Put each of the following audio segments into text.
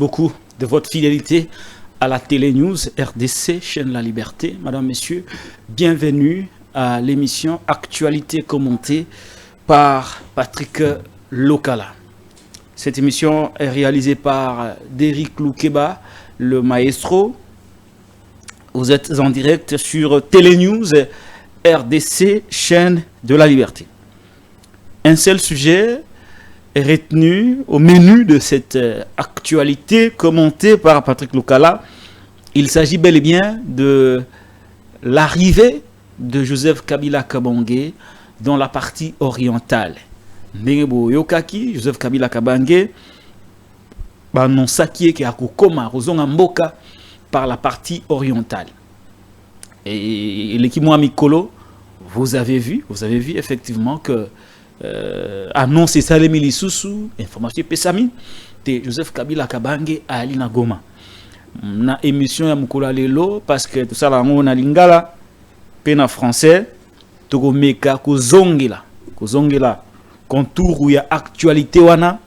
beaucoup de votre fidélité à la Télé News RDC, chaîne La Liberté. Madame, Messieurs, bienvenue à l'émission Actualité commentée par Patrick Lokala. Cette émission est réalisée par Derrick Loukeba, le maestro. Vous êtes en direct sur Télé News RDC, chaîne de La Liberté. Un seul sujet est retenu au menu de cette actualité commentée par Patrick Lokala. Il s'agit bel et bien de l'arrivée de Joseph Kabila Kabange dans la partie orientale. Ndengebo Yokaki, Joseph Kabila Kabange, annonçaki que akokoma rozonga mboka par la partie orientale. Et l'équipe Mikolo, vous avez vu effectivement que annonce Salemi Lisusu, information Pesami, de Joseph Kabila Kabange à Alina Goma. Na émission ya Mukula Lelo, parce que tout ça là, on a lingala, pena français, toko meka kozongela, contour où il y a actualité wana,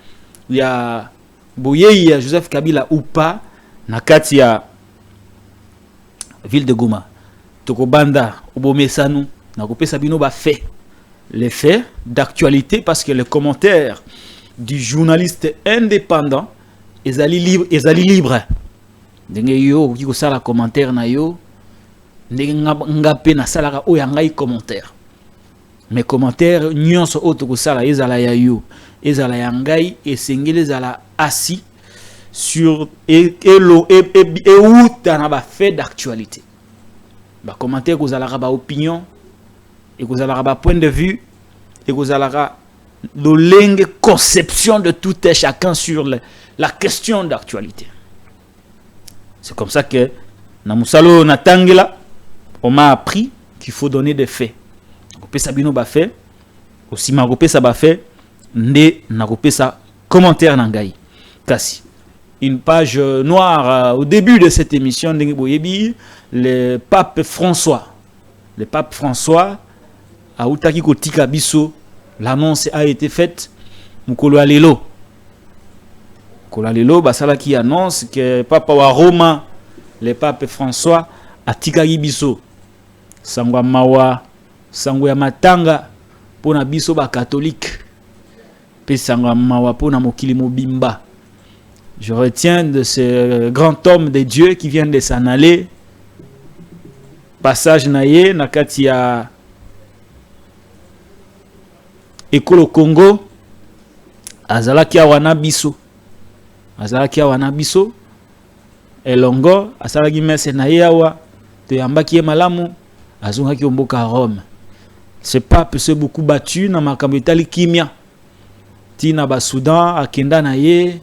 il y a boyei ya Joseph Kabila ou pas, na kati ya ville de Goma. Toko banda, obomesanu, na kopesa bino ba fait. Les faits d'actualité, parce que les commentaires du journaliste indépendant ils allaient libre. Ndenge yo ki ko sala commentaire na yo ndenge ngape na sala o ya ngai commentaire. Mais commentaire nyonso auto ko sala ezala ya yo ezala ya ngai esengeli ezala assis sur et outa na ba fait d'actualité. Ba commentaire ko zala ba opinion et vous allez avoir point de vue et vous allez avoir de conception de tout et chacun sur la question d'actualité. C'est comme ça que Namusalo Natangela, on m'a appris qu'il faut donner des faits. Nakopé Sabino ba fait, aussi Maropé ça ba fait, Nde Nakopé ça commentaire nangai. Kasi. Une page noire au début de cette émission, le pape François. Le pape François Aoutaki kotika biso, l'annonce a été faite. Mukolo alelo. Mukolo alelo basala qui annonce que papa wa Roma, le pape François atikaki biso. Sangwa mawa, sangwa ya matanga pona biso ba catholique. Pe sangwa mawa pona mokili mobimba. Je retiens de ce grand homme de Dieu qui vient de s'en aller. Passage naye nakati ya Ekolo Congo, azalaki awana biso, elongo asalaki messe na yawa, te yambaki malamu, azongaki omboka Rome. Ce pape s'est beaucoup battu na makambo etali kimia. Tina ba Soudan akenda na ye,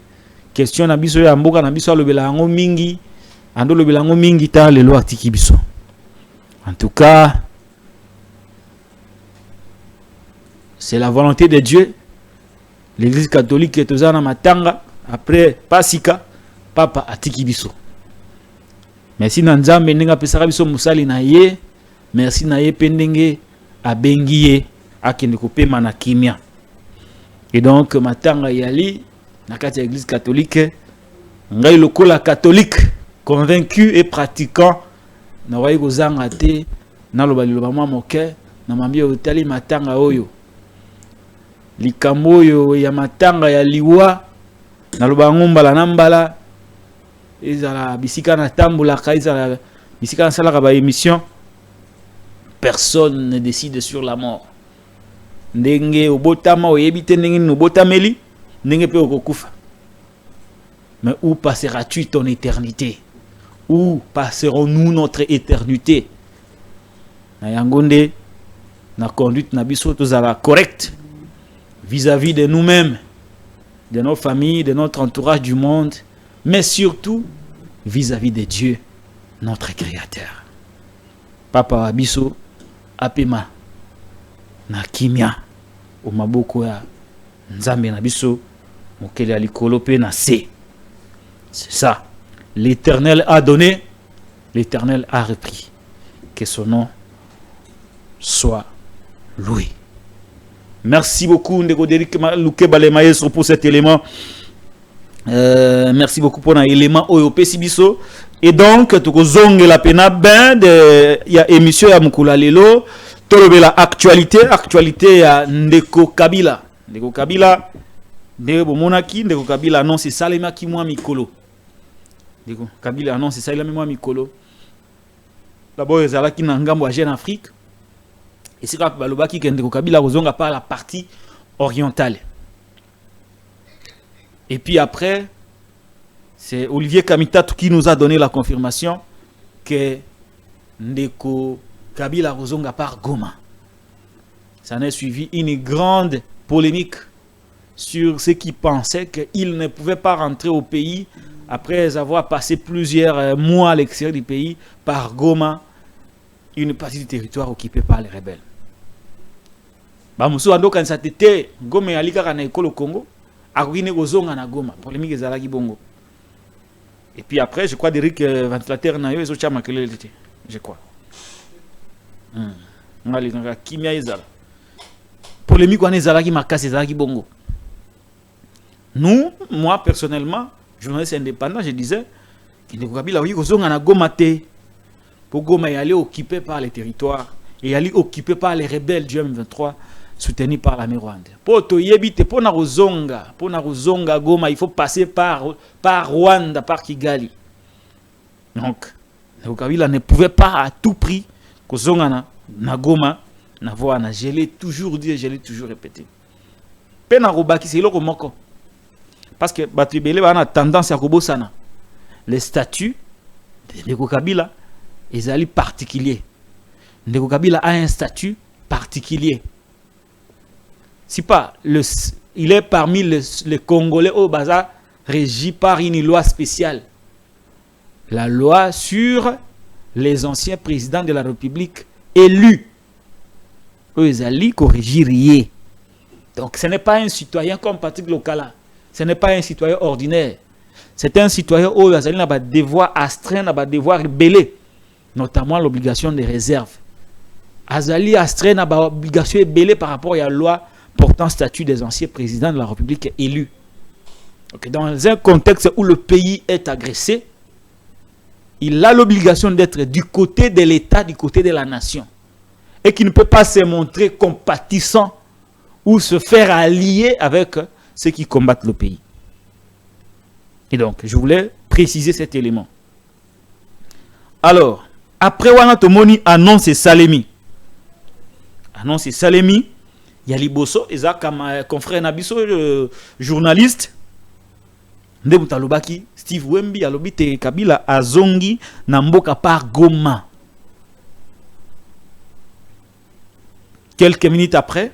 question na biso ya mboka na biso alobela yango mingi, ando lobela yango mingi ta lelo atiki biso. En tout cas, c'est la volonté de Dieu. L'église catholique est aux matanga. Après Pasika, Papa atiki biso. Merci Nanzambe nenga pesara biso musali na ye. Merci na ye pendenge abengiye akende kopema na kimia. Et donc matanga yali na kati ya l'église catholique ngai lokola catholique convaincu et pratiquant na wayi kozanga te na lobali lobama moke na mambia otali matanga oyo. Likambo yo ya matanga ya liwa na lobango mbala na mbala ezala bisika na tambula kaizala bisika na sala ba émission, personne ne décide sur la mort. Ndenge obotama oyebite ndenge no botameli ndenge pe okokufa. Mais où passeras-tu ton éternité? Où passerons-nous notre éternité? Na yangonde na conduite na biso tozala correct vis-à-vis de nous-mêmes, de nos familles, de notre entourage du monde, mais surtout vis-à-vis de Dieu, notre Créateur. Papa Wabiso, apema, na kimia, o maboko ya nzambe na biso, mokele alikolo pe na se. C'est ça. L'Éternel a donné, l'Éternel a repris. Que son nom soit loué. Merci beaucoup, Ndeko Derrick Loukeba le maestro, pour cet élément Merci beaucoup pour l'élément OEP Sibiso. Et donc, tu la pena ben de ya émission ya Mukula Lelo, tolobe la actualité ya Ndeko Kabila. Ndeko Kabila, Ndeko Monaki, Ndeko Kabila annonce Salema ki moi mikolo. Ndeko Kabila annonce Salema moi mikolo. D'abord, ezala ki na ngambo ya Jeune Afrique. Et c'est quand balobaki que Ndeko Kabila kozonga par la partie orientale. Et puis après, c'est Olivier Kamitatou qui nous a donné la confirmation que Ndeko Kabila Rozonga par Goma. Ça en est suivi une grande polémique sur ceux qui pensaient qu'il ne pouvait pas rentrer au pays après avoir passé plusieurs mois à l'extérieur du pays par Goma, une partie du territoire occupé par les rebelles. Bamusu ando kan satete Goma alika kana ekolo Congo, akokine kozonga na Goma, polémique ezalaki bongo. Et puis après, je crois d'Eric ventilateur na yo ezo chama kelele tete, je crois. Ngali nga kimia ezala. Polémique wana ezalaki makasi ezalaki bongo. Nous, moi personnellement, journaliste indépendant, je disais qu'il ne Kabila oui kozonga na Goma te. Pour Goma y aller occupé par les territoires et aller occupé par les rebelles du M23 soutenus par l'armée rwandaise. Pour Toyebite, pour Narozonga Goma, il faut passer par Rwanda, par Kigali. Donc, le Kabila ne pouvait pas à tout prix Kozonga na Goma, na je l'ai toujours dit et je l'ai toujours répété. Penarobaki, c'est l'autre moko. Parce que Batubele a tendance à Kobosana. Les statuts de Kabila, ils sont particuliers. Ndeko Kabila a un statut particulier. Si pas, il est parmi les Congolais au bazar régi par une loi spéciale. La loi sur les anciens présidents de la République élus. Eux, ils allaient corriger. Donc, ce n'est pas un citoyen comme Patrick Lokala. Ce n'est pas un citoyen ordinaire. C'est un citoyen où ils allaient devoir astreindre, devoir rebeller. Notamment l'obligation de réserve. Azali astreint l'obligation de rebeller par rapport à la loi portant statut des anciens présidents de la République élus. Okay. Dans un contexte où le pays est agressé, il a l'obligation d'être du côté de l'État, du côté de la nation. Et qui ne peut pas se montrer compatissant ou se faire allier avec ceux qui combattent le pays. Et donc, je voulais préciser cet élément. Alors, après Wanatomoni annonce Salemi. Annonce Salemi. Yali Bosso, comme confrère Nabiso, journaliste. Ndebutalobaki, Steve Wembi, alobite Kabila Azongi, Namboka par Goma. Quelques minutes après,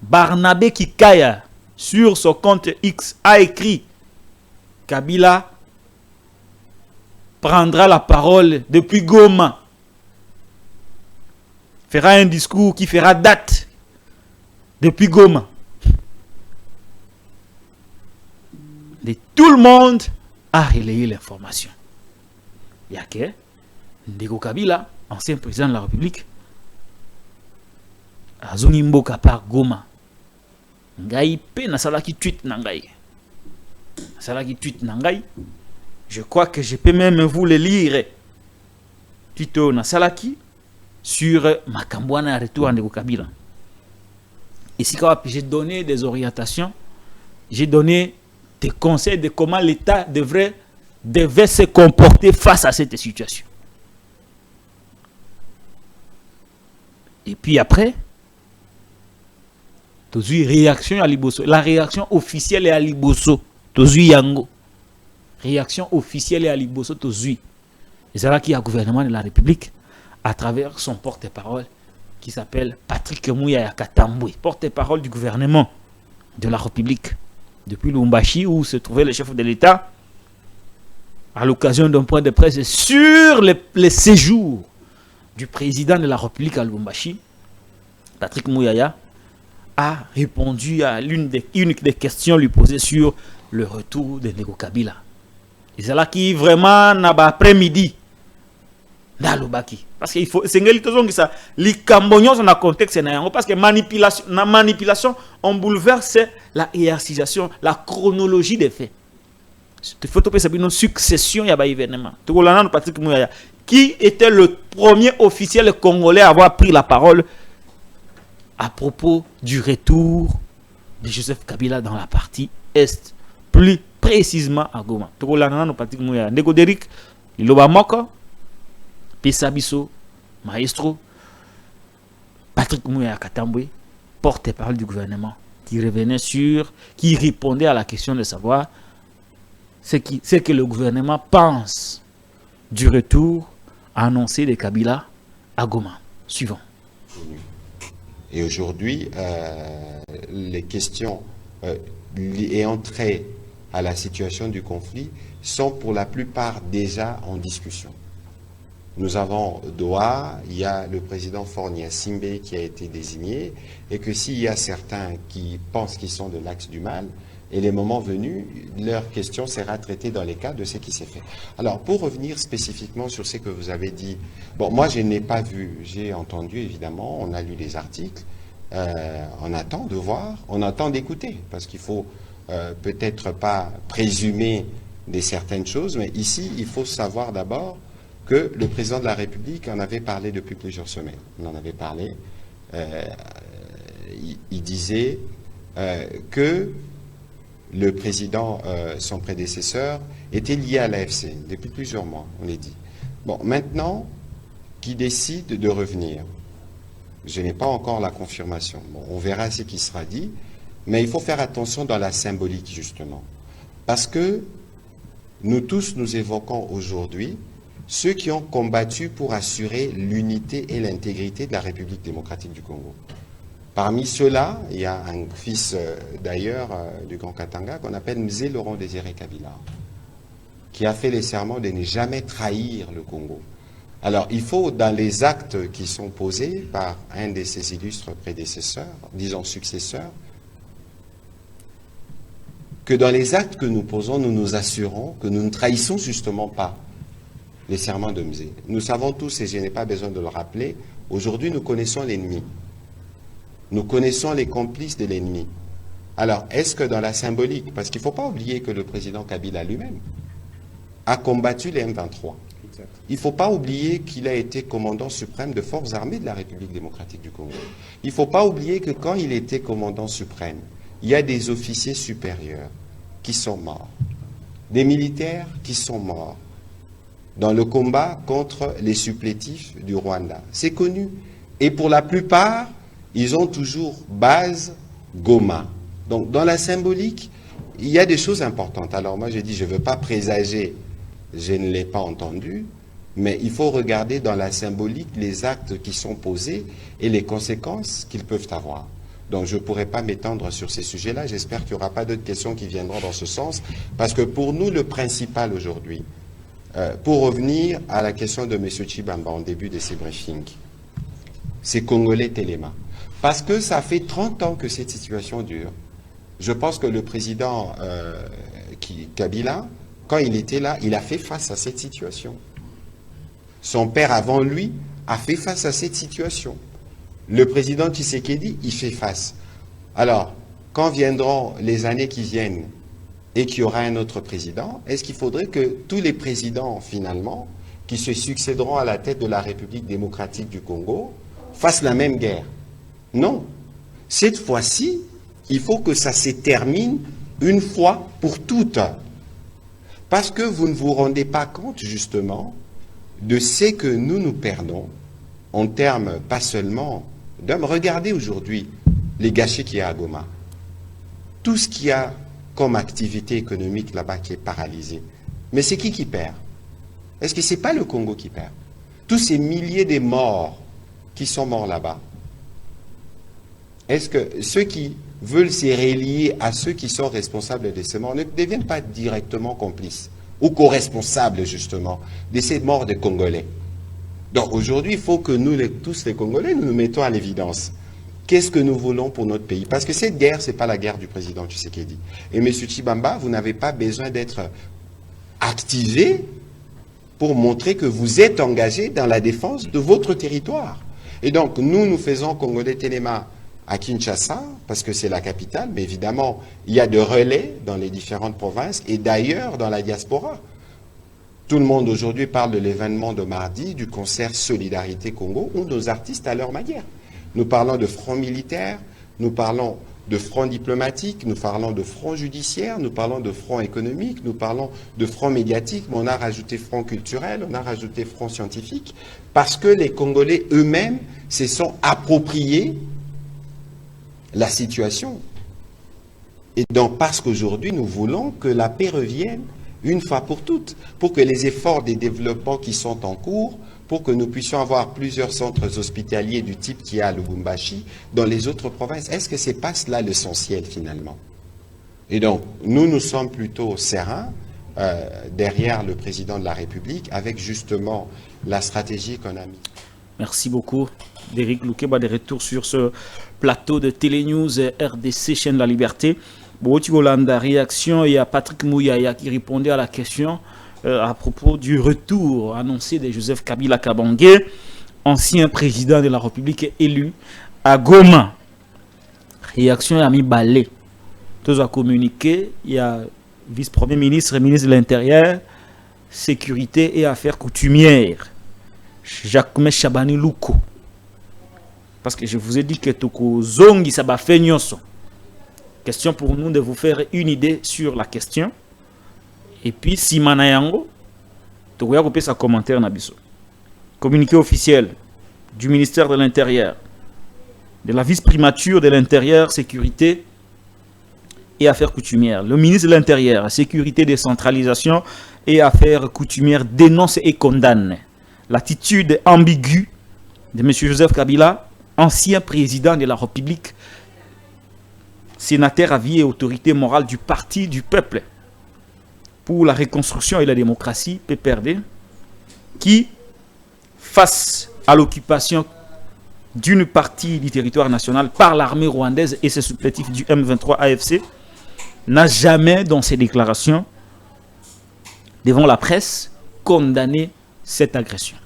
Barnabé Kikaya, sur son compte X, a écrit Kabila prendra la parole depuis Goma. Fera un discours qui fera date. Depuis Goma. Et tout le monde a relayé l'information. Il y a que Ndeko Kabila, ancien président de la République, Azongi Mboka par Goma. Ngai pe nasalaki tweet nangai. Nasalaki tweet nangai. Je crois que je peux même vous le lire. Tweet nasalaki sur Makambwana retour à Ndeko Kabila. Ici, j'ai donné des orientations, j'ai donné des conseils de comment l'État devait se comporter face à cette situation. Et puis après, réaction à Liboso. La réaction officielle est à Liboso. Yango. Réaction officielle est à Liboso. Et c'est là qu'il y a le gouvernement de la République à travers son porte-parole qui s'appelle Patrick Muyaya Katambwe, porte-parole du gouvernement de la République depuis Lubumbashi où se trouvait le chef de l'État à l'occasion d'un point de presse sur les séjours du président de la République à Lubumbashi. Patrick Muyaya a répondu à une des questions lui posées sur le retour de Ndeko Kabila. Et c'est là qui vraiment n'a pas après-midi parce qu'il faut c'est ça les cambonions dans contexte parce que manipulation on bouleverse la hiérarchisation, la chronologie des faits. Il faut que une succession il y a événement. Qui était le premier officiel congolais à avoir pris la parole à propos du retour de Joseph Kabila dans la partie Est, plus précisément à Goma. Ndeko Derrick, Iloba Moko, Pesabiso, Maestro, Patrick Mouya Katambwe, porte-parole du gouvernement, qui revenait qui répondait à la question de savoir ce que le gouvernement pense du retour annoncé de Kabila à Goma. Suivant. Et aujourd'hui, les questions ayant trait à la situation du conflit sont pour la plupart déjà en discussion. Nous avons Doha, il y a le président Fornia Simbe qui a été désigné, et que s'il y a certains qui pensent qu'ils sont de l'axe du mal, et les moments venus, leur question sera traitée dans les cas de ce qui s'est fait. Alors, pour revenir spécifiquement sur ce que vous avez dit, bon, moi je n'ai pas vu, j'ai entendu évidemment, on a lu les articles, on attend de voir, on attend d'écouter, parce qu'il faut peut-être pas présumer de certaines choses, mais ici, il faut savoir d'abord que le président de la République en avait parlé depuis plusieurs semaines. On en avait parlé. Il disait que le président, son prédécesseur, était lié à l'AFC depuis plusieurs mois, on l'a dit. Bon, maintenant, qui décide de revenir? Je n'ai pas encore la confirmation. Bon, on verra ce qui sera dit, mais il faut faire attention dans la symbolique, justement. Parce que nous tous, nous évoquons aujourd'hui ceux qui ont combattu pour assurer l'unité et l'intégrité de la République démocratique du Congo. Parmi ceux-là, il y a un fils d'ailleurs du Grand Katanga qu'on appelle Mzee Laurent Désiré Kabila, qui a fait les serments de ne jamais trahir le Congo. Alors, il faut, dans les actes qui sont posés par un de ses illustres prédécesseurs, disons successeurs, que dans les actes que nous posons, nous nous assurons que nous ne trahissons justement pas les serments de Mzee. Nous savons tous, et je n'ai pas besoin de le rappeler, aujourd'hui nous connaissons l'ennemi. Nous connaissons les complices de l'ennemi. Alors, est-ce que dans la symbolique, parce qu'il ne faut pas oublier que le président Kabila lui-même a combattu les M23. Il ne faut pas oublier qu'il a été commandant suprême de forces armées de la République démocratique du Congo. Il ne faut pas oublier que quand il était commandant suprême, il y a des officiers supérieurs qui sont morts, des militaires qui sont morts dans le combat contre les supplétifs du Rwanda. C'est connu. Et pour la plupart, ils ont toujours base Goma. Donc, dans la symbolique, il y a des choses importantes. Alors, moi, je dis, je ne veux pas présager, je ne l'ai pas entendu, mais il faut regarder dans la symbolique les actes qui sont posés et les conséquences qu'ils peuvent avoir. Donc, je ne pourrais pas m'étendre sur ces sujets-là. J'espère qu'il n'y aura pas d'autres questions qui viendront dans ce sens, parce que pour nous, le principal aujourd'hui, pour revenir à la question de M. Tshibamba en début de ces briefings, c'est Congolais Téléma. Parce que ça fait 30 ans que cette situation dure. Je pense que le président Kabila, quand il était là, il a fait face à cette situation. Son père avant lui a fait face à cette situation. Le président Tshisekedi, il fait face. Alors, quand viendront les années qui viennent et qu'il y aura un autre président, est-ce qu'il faudrait que tous les présidents, finalement, qui se succéderont à la tête de la République démocratique du Congo, fassent la même guerre? Non. Cette fois-ci, il faut que ça se termine une fois pour toutes. Parce que vous ne vous rendez pas compte, justement, de ce que nous perdons en termes, pas seulement d'hommes. Regardez aujourd'hui les gâchis qu'il y a à Goma. Tout ce qu'il y a comme activité économique là-bas qui est paralysé. Mais c'est qui perd? Est-ce que ce n'est pas le Congo qui perd? Tous ces milliers de morts qui sont morts là-bas, est-ce que ceux qui veulent se relier à ceux qui sont responsables de ces morts ne deviennent pas directement complices ou co-responsables justement de ces morts des Congolais? Donc aujourd'hui, il faut que nous, tous les Congolais, nous nous mettons à l'évidence. Qu'est-ce que nous voulons pour notre pays? Parce que cette guerre, ce n'est pas la guerre du président Tshisekedi. Et M. Tshibamba, vous n'avez pas besoin d'être activé pour montrer que vous êtes engagé dans la défense de votre territoire. Et donc, nous faisons Congolais Téléma à Kinshasa, parce que c'est la capitale, mais évidemment, il y a de relais dans les différentes provinces et d'ailleurs dans la diaspora. Tout le monde aujourd'hui parle de l'événement de mardi, du concert Solidarité Congo, où nos artistes à leur manière. Nous parlons de front militaire, nous parlons de front diplomatique, nous parlons de front judiciaire, nous parlons de front économique, nous parlons de front médiatique, mais on a rajouté front culturel, on a rajouté front scientifique, parce que les Congolais eux-mêmes se sont appropriés la situation. Et donc, parce qu'aujourd'hui, nous voulons que la paix revienne une fois pour toutes, pour que les efforts de développement qui sont en cours, pour que nous puissions avoir plusieurs centres hospitaliers du type qu'il y a à Lubumbashi dans les autres provinces. Est-ce que ce n'est pas cela l'essentiel finalement? Et donc, nous sommes plutôt sereins derrière le président de la République avec justement la stratégie qu'on a mise. Merci beaucoup, Derrick Loukeba, de retour sur ce plateau de Télénews RDC, chaîne de la liberté. Botikolanda, réaction, il y a Patrick Mouyaya qui répondait à la question à propos du retour annoncé de Joseph Kabila Kabange, ancien président de la République élu à Goma. Réaction à mi balé. Tous a communiqué, il y a vice-premier ministre, ministre de l'Intérieur, sécurité et affaires coutumières, Jacques Chabani Louko. Parce que je vous ai dit que Toko Zongi Saba fait nyonso. Question pour nous de vous faire une idée sur la question. Et puis, si Manayango, tu vas couper sa commentaire Nabiso. Communiqué officiel du ministère de l'Intérieur, de la vice-primature de l'Intérieur, sécurité et affaires coutumières. Le ministre de l'Intérieur, sécurité, décentralisation et affaires coutumières dénonce et condamne l'attitude ambiguë de M. Joseph Kabila, ancien président de la République, sénateur à vie et autorité morale du Parti du Peuple pour la reconstruction et la démocratie, PPRD, qui, face à l'occupation d'une partie du territoire national par l'armée rwandaise et ses supplétifs du M23 AFC, n'a jamais, dans ses déclarations, devant la presse, condamné cette agression.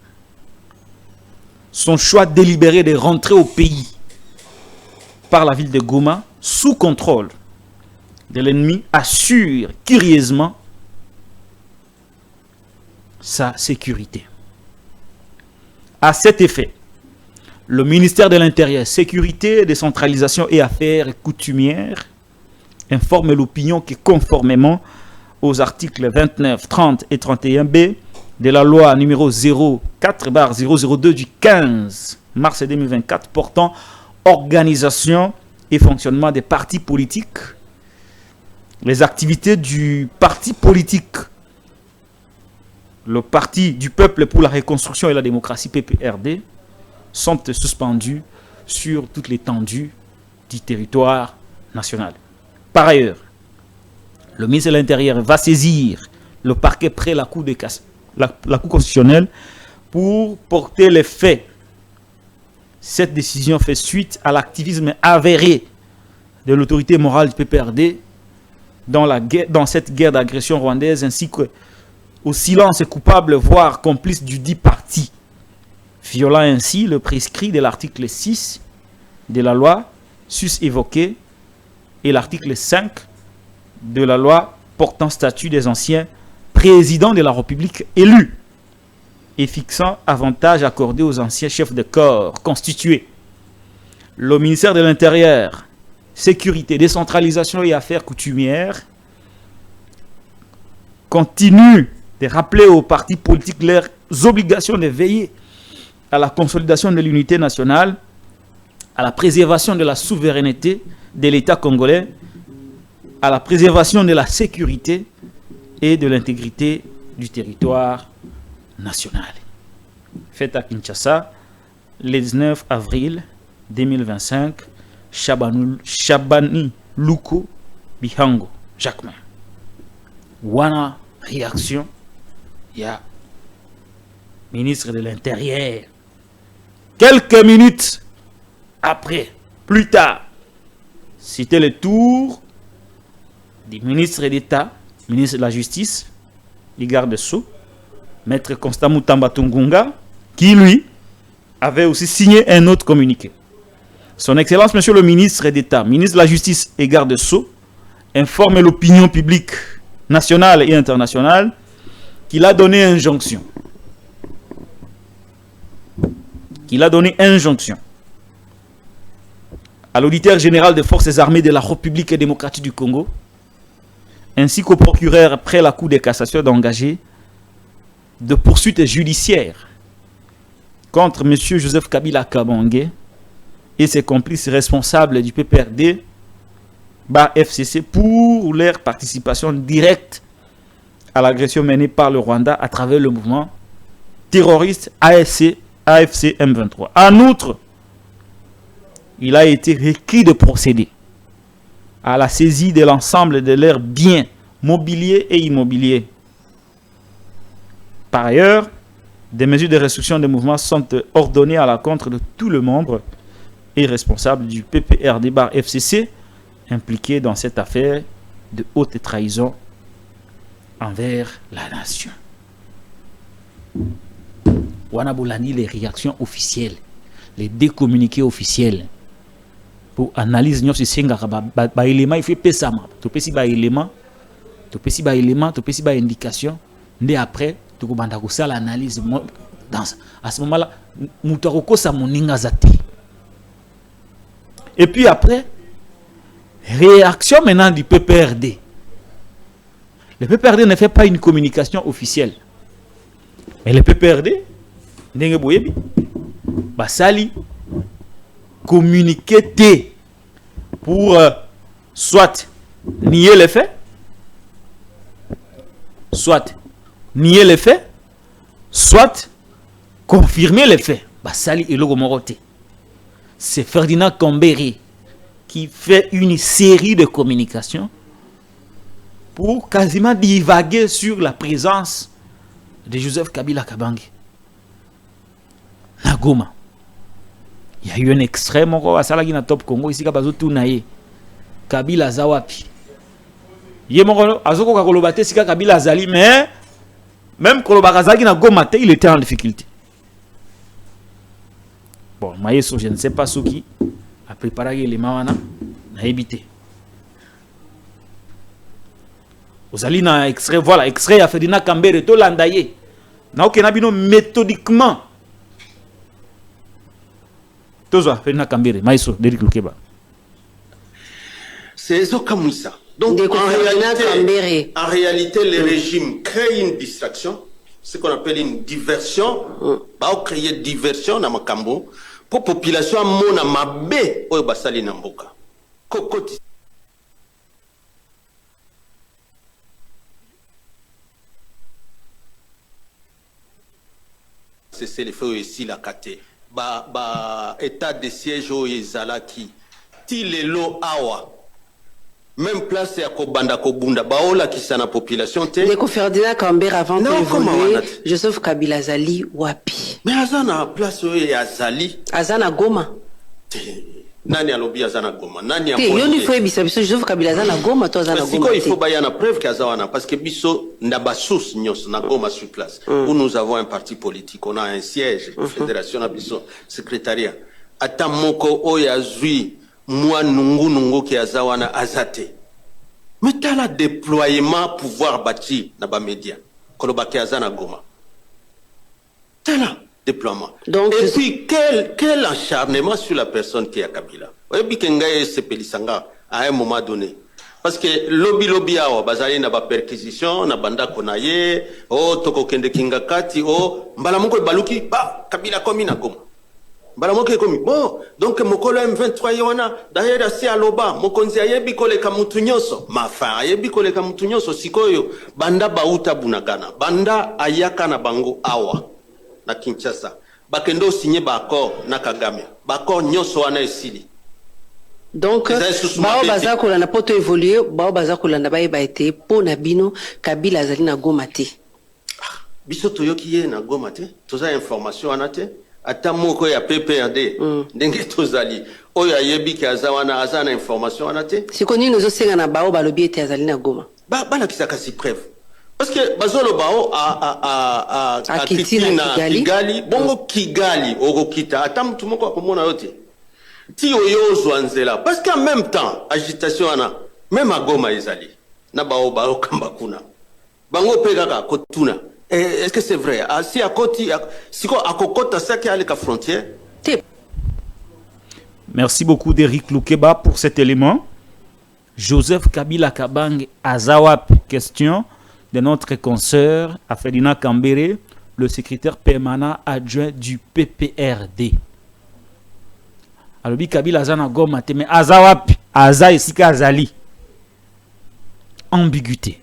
Son choix délibéré de rentrer au pays par la ville de Goma, sous contrôle de l'ennemi, assure curieusement sa sécurité. À cet effet, le ministère de l'Intérieur, Sécurité, Décentralisation et Affaires coutumières informe l'opinion que conformément aux articles 29, 30 et 31B de la loi numéro 04/002 du 15 mars 2024 portant organisation et fonctionnement des partis politiques, les activités du parti politique, le Parti du Peuple pour la Reconstruction et la Démocratie, PPRD, sont suspendues sur toute l'étendue du territoire national. Par ailleurs, le ministre de l'Intérieur va saisir le parquet près la Cour constitutionnelle pour porter les faits. Cette décision fait suite à l'activisme avéré de l'autorité morale du PPRD dans cette guerre d'agression rwandaise, ainsi qu'au silence coupable, voire complice du dit parti, violant ainsi le prescrit de l'article 6 de la loi sus-évoquée et l'article 5 de la loi portant statut des anciens présidents de la République élus et fixant avantages accordés aux anciens chefs de corps constitués. Le ministère de l'Intérieur, Sécurité, Décentralisation et Affaires coutumières continue de rappeler aux partis politiques leurs obligations de veiller à la consolidation de l'unité nationale, à la préservation de la souveraineté de l'État congolais, à la préservation de la sécurité et de l'intégrité du territoire national. Fait à Kinshasa, le 19 avril 2025, Chabani Louko Bihango, Jacquemin. Wana réaction, il y a ministre de l'Intérieur. Quelques minutes après, plus tard, c'était le tour du ministre d'État, ministre de la Justice, du garde-sceaux, Maître Constant Mutamba Tungunga, qui lui avait aussi signé un autre communiqué. Son Excellence, Monsieur le ministre d'État, ministre de la Justice et garde-sceau, informe l'opinion publique nationale et internationale qu'il a donné injonction. À l'auditeur général des forces armées de la République démocratique du Congo, ainsi qu'au procureur après la Cour de cassation d'engager de poursuites judiciaires contre M. Joseph Kabila Kabange et ses complices responsables du PPRD FCC pour leur participation directe à l'agression menée par le Rwanda à travers le mouvement terroriste AFC M23. En outre, il a été requis de procéder à la saisie de l'ensemble de leurs biens mobiliers et immobiliers. Par ailleurs, des mesures de restriction des mouvements sont ordonnées à l'encontre de tous les membres et responsables du PPRD FCC impliqués dans cette affaire de haute trahison envers la nation. Wanaboulani, les réactions officielles, les décommuniqués officiels pour analyse nous c'est ba élément il fait pesama to pesi ba élément indication ndé après to ko banda ko sala analyse dans à ce moment-là mutako sa moninga zati. Et puis après réaction maintenant du PPRD. Le PPRD ne fait pas une communication officielle. Mais le PPRD ndenge boyebi basali communiquer pour soit nier les faits, soit confirmer les faits. Basali et Logomorote. C'est Ferdinand Kambere qui fait une série de communications pour quasiment divaguer sur la présence de Joseph Kabila Kabange na Goma. Il y a eu un extrait moko asalaki na Top Congo ici ka bazo tunaye Kabila zawapi. Ye moko azoko ka koloba te sika Kabila azali, mais même koloba kazaki na Goma te, il était en difficulté. Bon, Maïso, je ne sais pas ce qui a préparé les mawana na évité. Ozali na extrait, voilà, extrait a Ferdinand Kambere to landaye. Na okena bino méthodiquement. Tozo Ferdinand Kambere, Maïso, Derek Lukeba. C'est Zokamoussa. Donc en réalité, le régime crée une distraction, ce qu'on appelle une diversion. Bah, on crée une diversion dans Makambo pour la population mona mabe au basali namboka. Kokoti. C'est le feu ici la kate. Ba état de siège au Ezalaki. Ti lelo awa. Même place à Kobanda Kobunda, Baola qui s'en a population. Deko Ferdinand Kambere avant d'évoluer, Joseph Kabila Zali wapi. Mais Azana place où est Azali. Azana Goma. Nani alobi Azana Goma. Nani apone. Yoni faut biso Joseph Kabila Azana Goma to Azana Goma. Il faut bailler la preuve qu'Azawana parce que biso n'abasous nyos na Goma sur place. Où nous avons un parti politique, on a un siège, fédération abisso, secrétariat. Atamoko oyazui. Moi, nungu qui azawana azate. Mais t'as le déploiement pouvoir bâti dans les médias. Kolobaki azana goma. T'as le déploiement. Donc, et puis, quel acharnement sur la personne qui est à Kabila. Vous voyez, Kengaye Sepelisanga, à un moment donné. Parce que lobby awa, bazali na ba perquisition, na banda konaye, toko kende kingakati, mbalamuko baluki, Kabila komi na goma. Bon, donc mokolo M23 yona d'ailleurs c'est à loba mokonzi ayebi koleka mutu nyonso mafa ayebi koleka mutu nyonso sikoyo banda bauta bunagana banda ayaka na bango awa na Kinshasa bakendo signé ba accord na Kagame ba accord nyonso wana esili. Donc bao bazako na poto évoluer bao bazako na ba été po na bino Kabila azali na Goma te. Biso toyoki ye na Goma te toza information anate. Ata moko ya PPRD ndenge tozali oyo ayebi ki azawana azana information anate sikoni nozo senga na bao balobi ete azali na Goma bala kisaka si preuve parce que bazolo bao a Kigali bongo Kigali oko kita ata mtu moko akomona yote ti oyo zwanzela parce qu'en même temps agitation ana même à Goma ezali na bao kamba kuna bango pe kaka kotuna est-ce que c'est vrai si akoti siko akokota saki ale ka frontière. Merci beaucoup d'Eric Loukeba pour cet élément. Joseph Kabila Kabange Azawap, question de notre consoeur Afedina Kambere, le secrétaire permanent adjoint du PPRD. Alobi Kabila Zana Goma mais Azawap, Aza Esika Azali. Ambiguïté.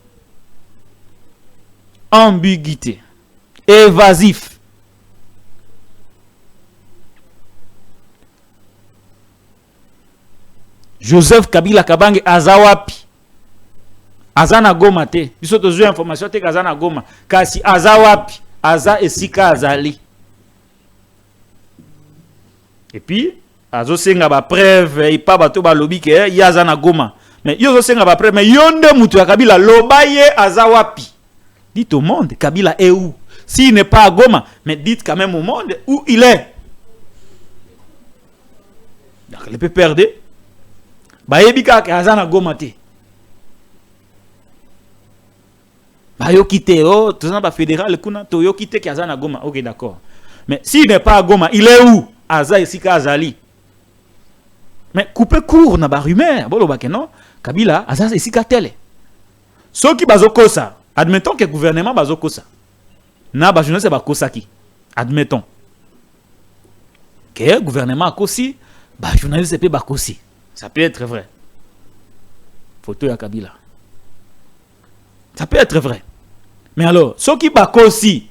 Ambiguïté. Évasif. Joseph Kabila Kabange Azawapi. Azana Goma te. Biso tozo information te Azana Goma. Kasi Azawapi. Aza Esika Azali. Et puis, Azo senga ba preuve et pas bato ba lobby ke Yazana Goma. Mais yo senga ba preuve mais yonde mutu ya Kabila lobaye Azawapi. Dites au monde Kabila est où? S'il n'est pas à Goma, mais dites quand même au monde où il est. Donc le PPRD Bayebika ke Azana Goma te. Bayo kite oh, tout ça ba fédéral kuna to yo kite ke Azana Goma. OK, d'accord. Mais s'il n'est pas à Goma, il est où? Aza Esika Azali. Mais couper court na ba rumeur, bolo ba ke non, Kabila Aza Esika tele. Ceux qui bazoko ça, admettons que le gouvernement bazoko ça. Na ba jeunesse ba kosaki. Admettons. Que le gouvernement kosi, ba journaliste peut ba kosi. Ça peut être vrai. Photo ya Kabila. Ça peut être vrai. Mais alors, ceux qui bako aussi,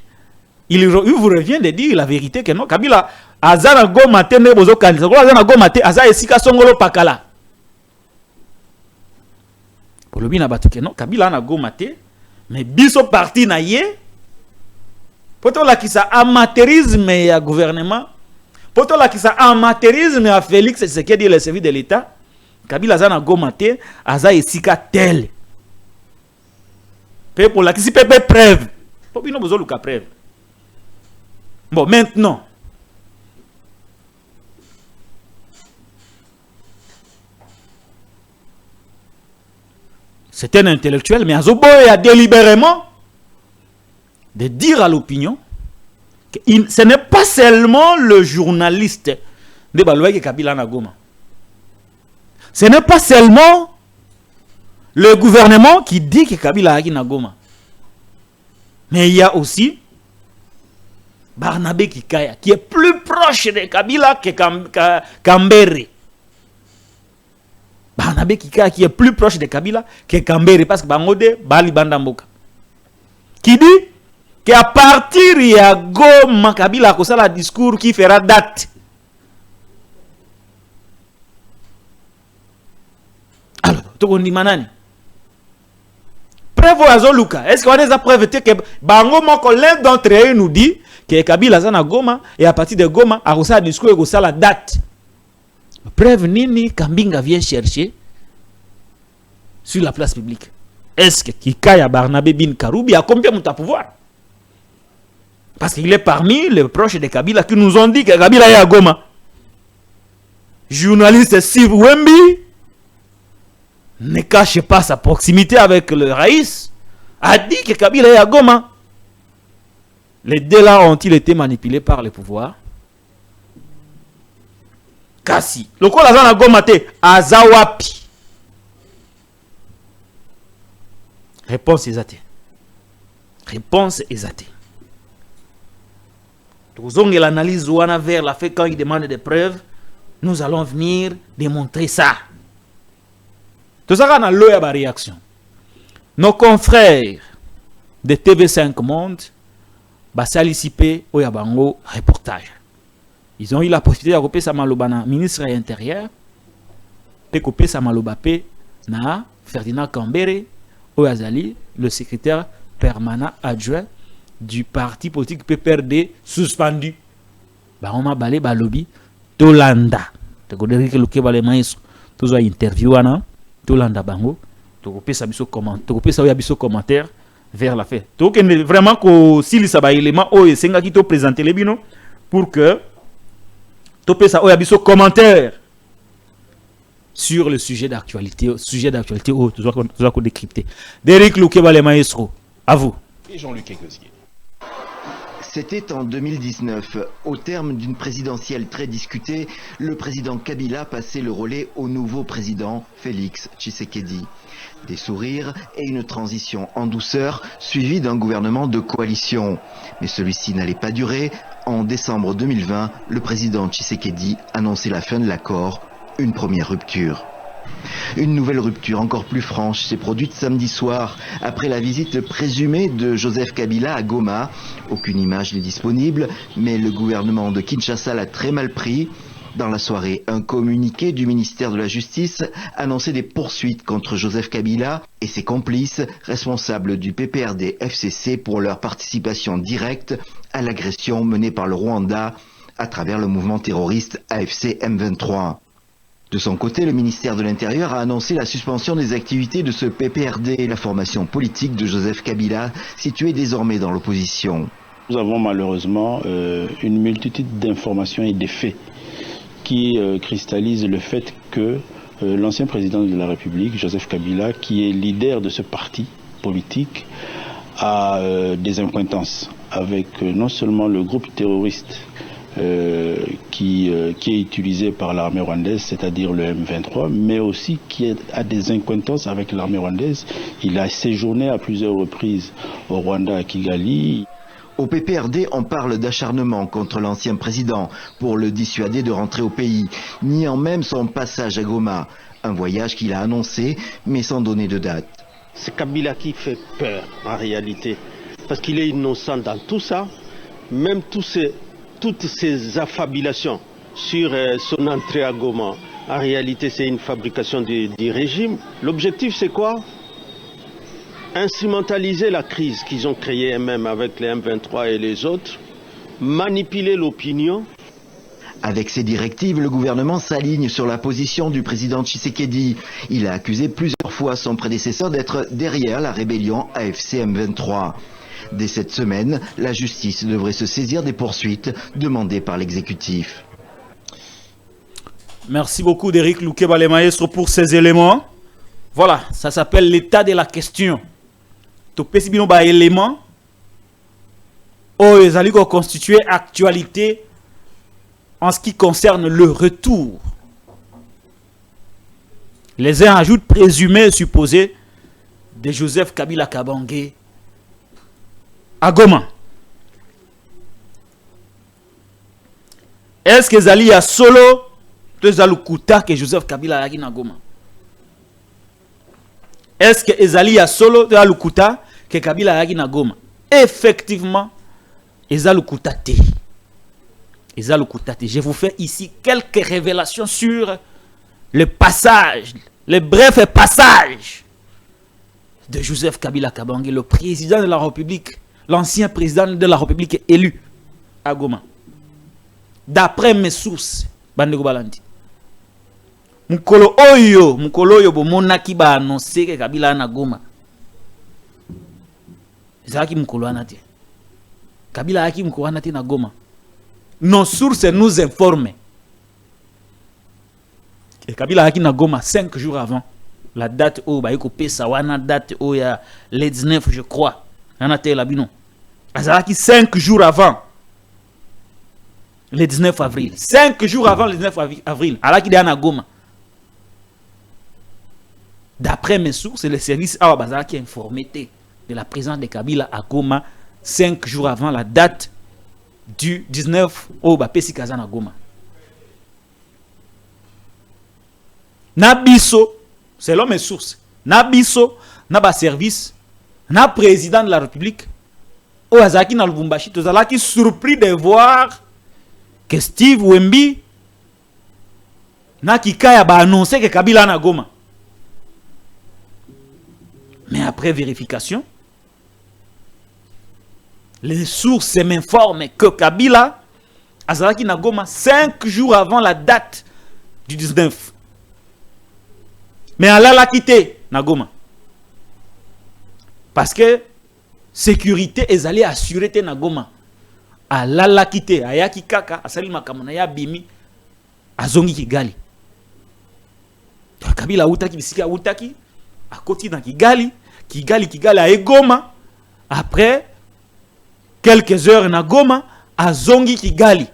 il vous revient de dire la vérité que non, Kabila, Azana Goma te ne bozo kanisa. Azana Goma te, Aza Esika Songolo Pakala. Pour le bien batu que non, Kabila na Goma te, mais biso parti na ye, poto la ki sa amateurisme ya gouvernement, poto la ki sa amateurisme ya Félix Tshisekedi le service de l'État, Kabila Azana Goma te, Aza Esika tel. Pour la qui si pepe preuve. Pour bien besoin de preuve. Bon, maintenant. C'est un intellectuel, mais Azobo a délibérément de dire à l'opinion que ce n'est pas seulement le journaliste de Baloué Kabila Nagoma. Ce n'est pas seulement le gouvernement qui dit que Kabila a Nagoma. Mais il y a aussi Barnabé Kikaya, qui est plus proche de Kabila que Kambere. Barnabé Kikaya, qui est plus proche de Kabila que Kambere, parce que Bangode, Bali Bandamboka. Qui dit qu'à partir de Goma, Kabila a ça le discours qui fera date. Alors, tu dis manani. Preuve Azoluka. Est-ce qu'on a des preuves que Bango Moko, l'un d'entre eux nous dit que Kabila Zana Goma et à partir de Goma, a reçu un discours et a la date. Preuve Nini Kambinga vient chercher sur la place publique. Est-ce que Kikaya Barnabé Bin Karoubi a combien de pouvoir? Parce qu'il est parmi les proches de Kabila qui nous ont dit que Kabila est à Goma. Journaliste Steve Wemby ne cache pas sa proximité avec le Raïs, a dit que Kabila est à Goma. Les deux là ont-ils été manipulés par le pouvoir? Kasi. Le quoi la Goma te Azawapi. Réponse exacte. Réponse exacte. Nous avons l'analyse ouana vers la fait quand il demande des preuves. Nous allons venir démontrer ça. Tout ça, on a l'œil à réaction. Nos confrères de TV5 Monde, Basalisipé, Oyabango, reportage. Ils ont eu la possibilité de couper sa malobana, ministre de l'Intérieur, de couper sa malobapé, na Ferdinand Kambere, Oyazali, le secrétaire permanent adjoint du parti politique PPRD suspendu. On m'a balé balobi, Tolanda. Tu connais que le Kébale Maïs, tous les interviews, Tolanda Bango, tu coupes ça commentaire vers la fin. Donc vraiment que si ça va élément oh c'est qui te présenter les bino pour que tu peux ça oh commentaire sur le sujet d'actualité où nous avons décrypté. Derrick Lukeba le maestro, à vous. Et Jean-Luc Égosier. C'était en 2019. Au terme d'une présidentielle très discutée, le président Kabila passait le relais au nouveau président, Félix Tshisekedi. Des sourires et une transition en douceur, suivie d'un gouvernement de coalition. Mais celui-ci n'allait pas durer. En décembre 2020, le président Tshisekedi annonçait la fin de l'accord, une première rupture. Une nouvelle rupture encore plus franche s'est produite samedi soir après la visite présumée de Joseph Kabila à Goma. Aucune image n'est disponible, mais le gouvernement de Kinshasa l'a très mal pris. Dans la soirée, un communiqué du ministère de la Justice annonçait des poursuites contre Joseph Kabila et ses complices responsables du PPRD-FCC pour leur participation directe à l'agression menée par le Rwanda à travers le mouvement terroriste AFC M23. De son côté, le ministère de l'Intérieur a annoncé la suspension des activités de ce PPRD, la formation politique de Joseph Kabila, située désormais dans l'opposition. Nous avons malheureusement une multitude d'informations et de faits qui cristallisent le fait que l'ancien président de la République, Joseph Kabila, qui est leader de ce parti politique, a des accointances avec non seulement le groupe terroriste qui est utilisé par l'armée rwandaise, c'est-à-dire le M23, mais aussi qui a des accointances avec l'armée rwandaise. Il a séjourné à plusieurs reprises au Rwanda, à Kigali. Au PPRD, on parle d'acharnement contre l'ancien président pour le dissuader de rentrer au pays, niant même son passage à Goma, un voyage qu'il a annoncé mais sans donner de date. C'est Kabila qui fait peur en réalité, parce qu'il est innocent dans tout ça, même toutes ces affabulations sur son entrée à Goma. En réalité, c'est une fabrication du régime. L'objectif, c'est quoi? Instrumentaliser la crise qu'ils ont créée eux-mêmes avec les M23 et les autres, manipuler l'opinion. Avec ces directives, le gouvernement s'aligne sur la position du président Tshisekedi. Il a accusé plusieurs fois son prédécesseur d'être derrière la rébellion AFC M23. Dès cette semaine, la justice devrait se saisir des poursuites demandées par l'exécutif. Merci beaucoup Derrick Lukeba le maestro pour ces éléments. Voilà, ça s'appelle l'état de la question. To pesi bino ba éléments ils allaient constituer actualité en ce qui concerne le retour. Les uns ajoutent présumé, supposé de Joseph Kabila Kabange à Goma. Est-ce que Zali a solo de Zalukuta que Joseph Kabila a na Goma? Est-ce que Ezali a solo de Zalukuta que Kabila a na Goma? Effectivement, Ezalukuta te. Ezalukuta te. Je vous fais ici quelques révélations sur le passage, le bref passage de Joseph Kabila Kabange, le président de la République, l'ancien président de la République élu à Goma. D'après mes sources, Bandeko Balandi. Mukolo oyo bomonaki ba annoncé que Kabila na Goma. Ezaki mukolo anati. Kabila aki mukolo anati na Goma. Nos sources nous informent que Kabila aki na Goma 5 jours avant la date où baiko pesa wana date où il y a le 19 je crois. Anate labino. Azaki 5 jours avant le 19 avril. 5 jours avant le 19 avril. Alaki de na Goma. D'après mes sources, le service Awabazara qui a informé de la présence de Kabila à Goma 5 jours avant la date du 19 au Bapesi Kazan à Goma. Nabiso, selon mes sources, Nabiso, Naba service, na président de la République, au Azaki na Lubumbashi, Tozalaki surpris de voir que Steve Wembi na Kikaya ba annoncé que Kabila na Goma. Mais après vérification, les sources m'informent que Kabila Azalaki na Goma 5 jours avant la date du 19. Mais Allah l'a quitté na Goma. Parce que sécurité est allée assurer na Goma. Allah l'a quitté. Ayaki kaka asali makamona ya bimi azongi Kigali. Kabila outaki bisika outaki à côté dans Kigali à Goma. Après quelques heures na Goma à Zongi Kigali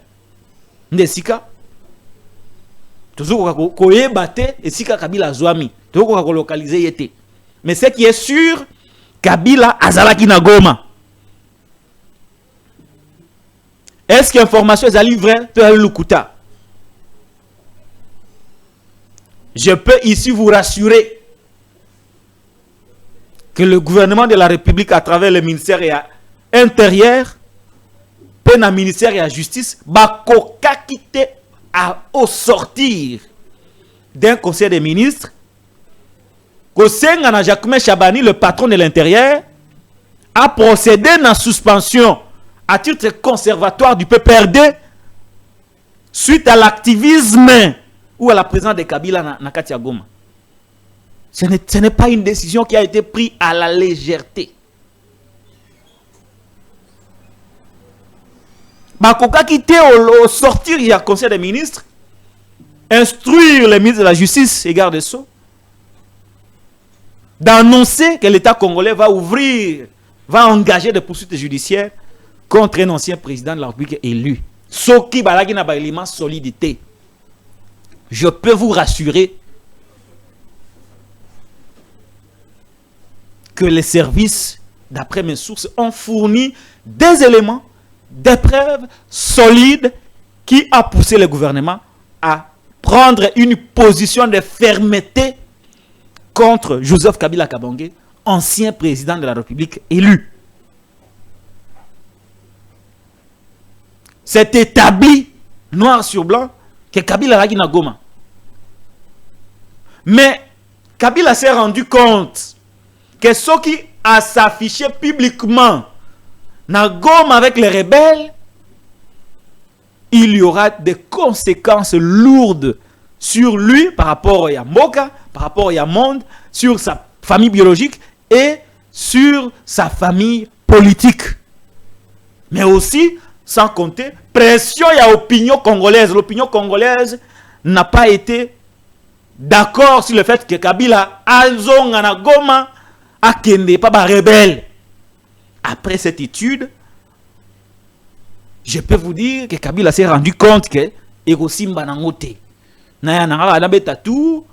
ndesika toujours koyeba te esika Kabila zwami toujours ko localiser yete. Mais ce qui est sûr, Kabila azalaki na Goma. Est-ce que l'information est livrée de Lukuta? Je peux ici vous rassurer que le gouvernement de la République, à travers le ministère intérieur, le ministère de la justice, va quitter au sortir d'un conseil des ministres, que Jacquemin Chabani, le patron de l'intérieur, a procédé à la suspension à titre conservatoire du PPRD suite à l'activisme ou à la présence de Kabila na Katia Goma. Ce n'est pas une décision qui a été prise à la légèreté. Bakoka quitter au sortir du conseil des ministres, instruire les ministres de la justice et garde sceaux d'annoncer que l'État congolais va engager des poursuites judiciaires contre un ancien président de la République élu. Soki balagi na ba élément solidité. Je peux vous rassurer que les services, d'après mes sources, ont fourni des éléments, des preuves solides qui a poussé le gouvernement à prendre une position de fermeté contre Joseph Kabila Kabange, ancien président de la République élu. C'est établi, noir sur blanc, que Kabila lagi na Goma. Mais Kabila s'est rendu compte que ceux qui a s'affiché publiquement na Goma avec les rebelles, il y aura des conséquences lourdes sur lui par rapport à Mboka, par rapport à Monde, sur sa famille biologique et sur sa famille politique. Mais aussi, sans compter, pression et opinion congolaise. L'opinion congolaise n'a pas été d'accord sur le fait que Kabila Azongana Goma a kende pas ba rebelle. Après cette étude, je peux vous dire que Kabila s'est rendu compte que Erosimba nangote. Na nanga na beta tout,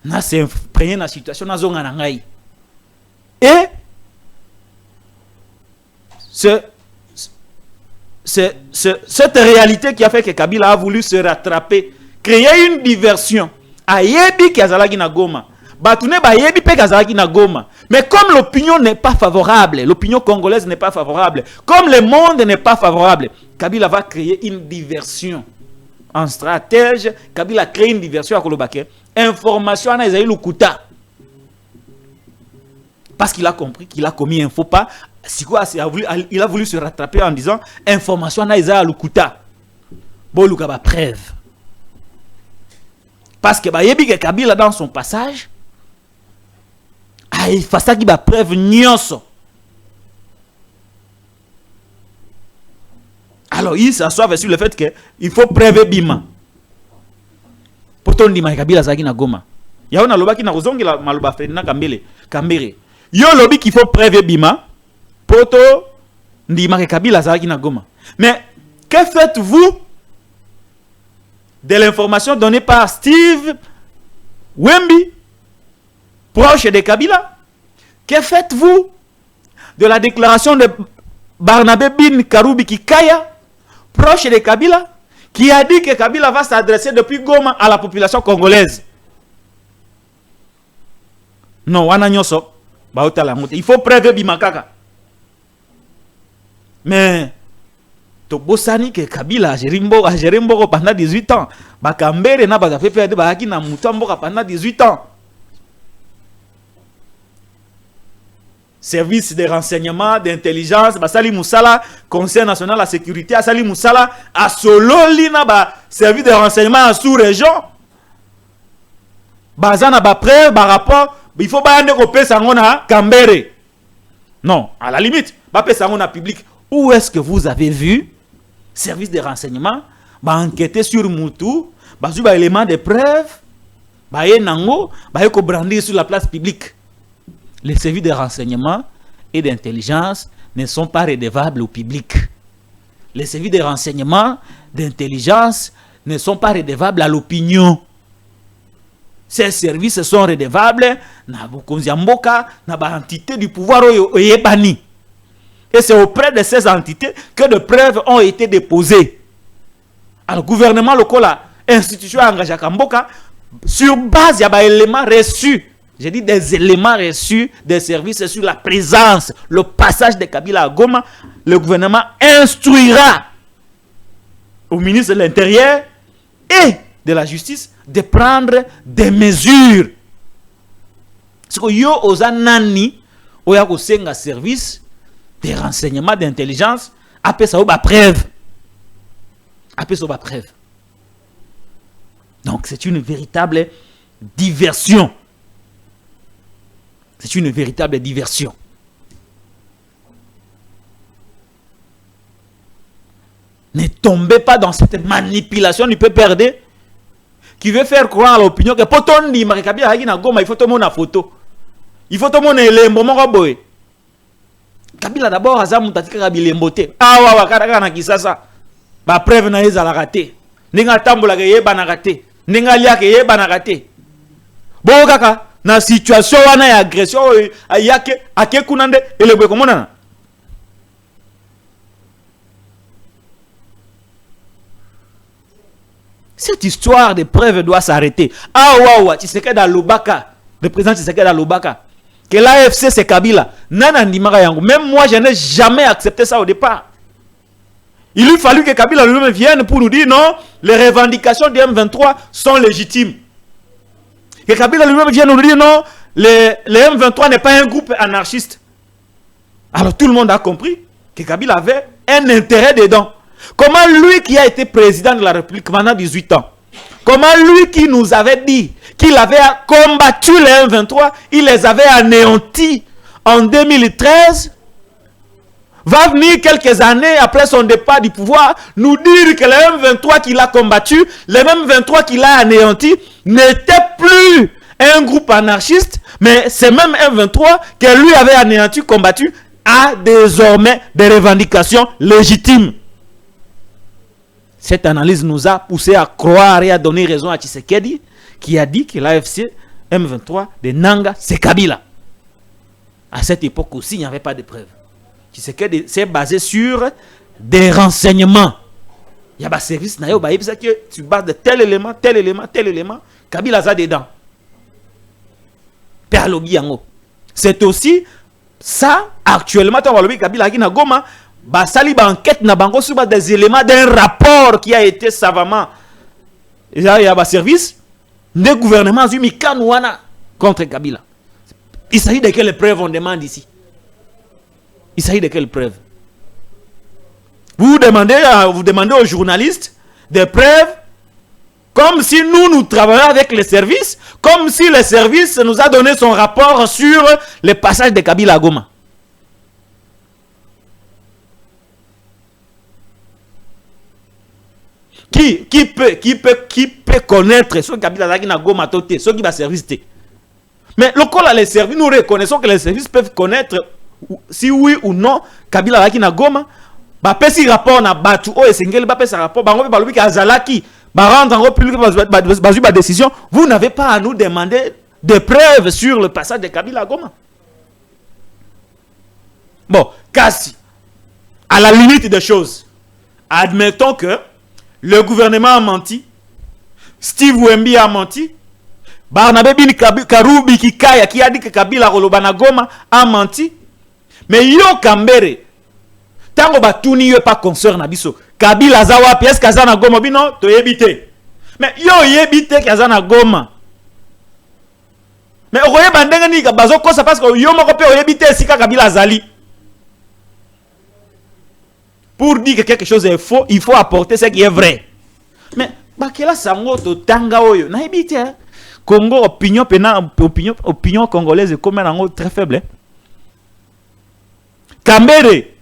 na s'est imprégné na situation na zonga nangai. Et cette réalité qui a fait que Kabila a voulu se rattraper, créer une diversion. Ayebi Kazalagi na Goma. Batune ba yebi pe Kazalagi na Goma. Mais comme l'opinion n'est pas favorable, l'opinion congolaise n'est pas favorable, comme le monde n'est pas favorable, Kabila va créer une diversion. En stratège, Kabila crée une diversion à Kolobake. Information à Naïsaï Lukuta. Parce qu'il a compris qu'il a commis un faux pas. Il a voulu se rattraper en disant information à Naïsaï Lukuta. Bon, Luka ba preuve. Parce que Bayebi Kabila dans son passage, il fait ça qui va preuve nyonso. Alors il s'assoit sur le fait qu'il faut preuve bima. Pourtant ndima Kabila zaki na Goma. Ya na loba ki na kozongi la maloba fena kambere. Yo lobi qu'il faut preuve bima. Poto ndima Kabila zaki na Goma. Mais que faites-vous de l'information donnée par Steve Wembi, proche de Kabila? Que faites-vous de la déclaration de Barnabé Bin Karoubi Kikaya, proche de Kabila, qui a dit que Kabila va s'adresser depuis Goma à la population congolaise? Non, il faut preuve Bimakaka. Mais Tobosani que Kabila a géré Mboko pendant 18 ans. Bakambere na baza fait perdre Bahaki na Mutamboka pendant 18 ans. Service de renseignement, d'intelligence, Basali Moussala, Conseil national de la sécurité, Asali Moussala, à Sololi na ba service de renseignement en sous-région. Bazana ba preuve, ba rapport, il faut ba ande ko pesa ngona Kambere. Non, à la limite, ba pesa ngona public. Où est-ce que vous avez vu service de renseignement enquêter sur Moutou, éléments de preuve, baye nango, baye ko brandir sur la place publique. Les services de renseignement et d'intelligence ne sont pas redevables au public. Les services de renseignement, d'intelligence ne sont pas redevables à l'opinion. Ces services sont redevables na Bokonziamboka, na ba entité du pouvoir oyebani. Et c'est auprès de ces entités que de preuves ont été déposées. Alors, le gouvernement local, institution engagée à Kamboka, sur base de éléments reçus, j'ai dit des éléments reçus des services sur la présence, le passage de Kabila à Goma, le gouvernement instruira au ministre de l'Intérieur et de la Justice de prendre des mesures. Ce que yo ozanani oya ko senga service des renseignements d'intelligence après ça ba preuve. Après ça ba preuve. Donc c'est une véritable diversion. C'est une véritable diversion. Ne tombez pas dans cette manipulation du peuple perdre qui veut faire croire à l'opinion que poton di Kabila hagi na Goma, il faut tout le monde en photo. Il faut tout le monde les moments boy. Kabila d'abord azamu tatika Kabila mbote. Ah wa karaka na kisasa. Ba preuve na eza la raté. Ninga tambola ke yeba na raté. Ninga lia ke yeba na raté. Bo kaka na situation wana ya agression yake ake kunande elebwe komona. Cette histoire de preuve doit s'arrêter. Ah waouh, Tshisekedi à Lubaka, le président Tshisekedi à Lubaka, que l'AFC c'est Kabila. Nana ndimaka yango. Même moi je n'ai jamais accepté ça au départ. Il lui fallu que Kabila lui-même vienne pour nous dire non, les revendications du M23 sont légitimes. Que Kabila lui-même vienne nous dire non, le M23 n'est pas un groupe anarchiste. Alors tout le monde a compris que Kabila avait un intérêt dedans. Comment lui qui a été président de la République pendant 18 ans, comment lui qui nous avait dit qu'il avait combattu les M23, il les avait anéantis en 2013, va venir quelques années après son départ du pouvoir, nous dire que les M23 qu'il a combattu, les mêmes 23 qu'il a anéantis, n'étaient plus un groupe anarchiste, mais ces mêmes M23 que lui avait anéanti, combattu, a désormais des revendications légitimes. Cette analyse nous a poussé à croire et à donner raison à Tshisekedi qui a dit que l'AFC M23 de Nanga, c'est Kabila. À cette époque aussi, il n'y avait pas de preuves. Tshisekedi s'est basé sur des renseignements. Il y a des services, que tu bases de tel élément, tel élément, tel élément. Kabila a dedans. C'est aussi ça, actuellement, Kabila a Goma. Basali ba enquête na bango sur des éléments d'un rapport qui a été savamment il y a un service des gouvernements Kanouana contre Kabila. Il s'agit de quelles preuves on demande ici? Il s'agit de quelles preuves? Vous demandez aux journalistes des preuves comme si nous travaillions avec les services, comme si le service nous a donné son rapport sur le passage de Kabila à Goma. Qui peut connaître ce Kabila qui n'a Goma toté, ce qui va service. Mais le col à les services, nous reconnaissons que les services peuvent connaître si oui ou non Kabila qui n'a Goma. Bah pesi rapport na batu o esengeli ba pesa rapport ba ngobe ba lobi ka zalaki ba rendre en public ba décision. Vous n'avez pas à nous demander des preuves sur le passage de Kabila à Goma. Bon, Kassi, à la limite des choses, admettons que le gouvernement a menti, Steve Wembi a menti, Barnabé Bin Karoubi Kikaya qui a dit que Kabila Rolobana Goma a menti, mais Yo Kambere, tango batuni yo pas concert na biso, Kabila Zawa pièce Kazana Goma bino to yebite, mais yo yebite Kazana Goma, mais oye bandenga ni bazo kosa parce que yo moko pe yebite sika Kabila Zali. Pour dire que quelque chose est faux, il faut apporter ce qui est vrai. Mais, bakela sango to tanga oyo. Na ebite, Congo opinion congolaise comme un très faible. Kambere,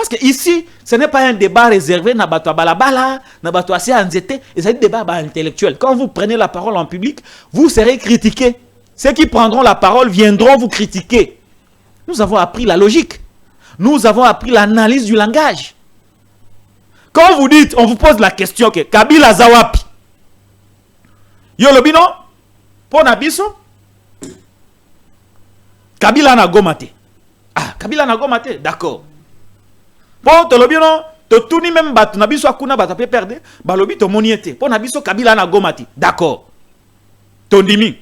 Parce que ici, ce n'est pas un débat réservé à Bato Balabala, à Bato Assez Anzete, et c'est un débat intellectuel. Quand vous prenez la parole en public, vous serez critiqué. Ceux qui prendront la parole viendront vous critiquer. Nous avons appris la logique. Nous avons appris l'analyse du langage. Quand vous dites, on vous pose la question que Kabila Zawapi, Yolobino, Ponabiso, Kabila na gomate. Ah, Kabila na gomate, d'accord. Bon, Tolobino, Totuni même bat, Nabiso Akuna bat pe perdre, Balobi to moniete. Ponabiso Kabila na gomate, d'accord. Tondimi.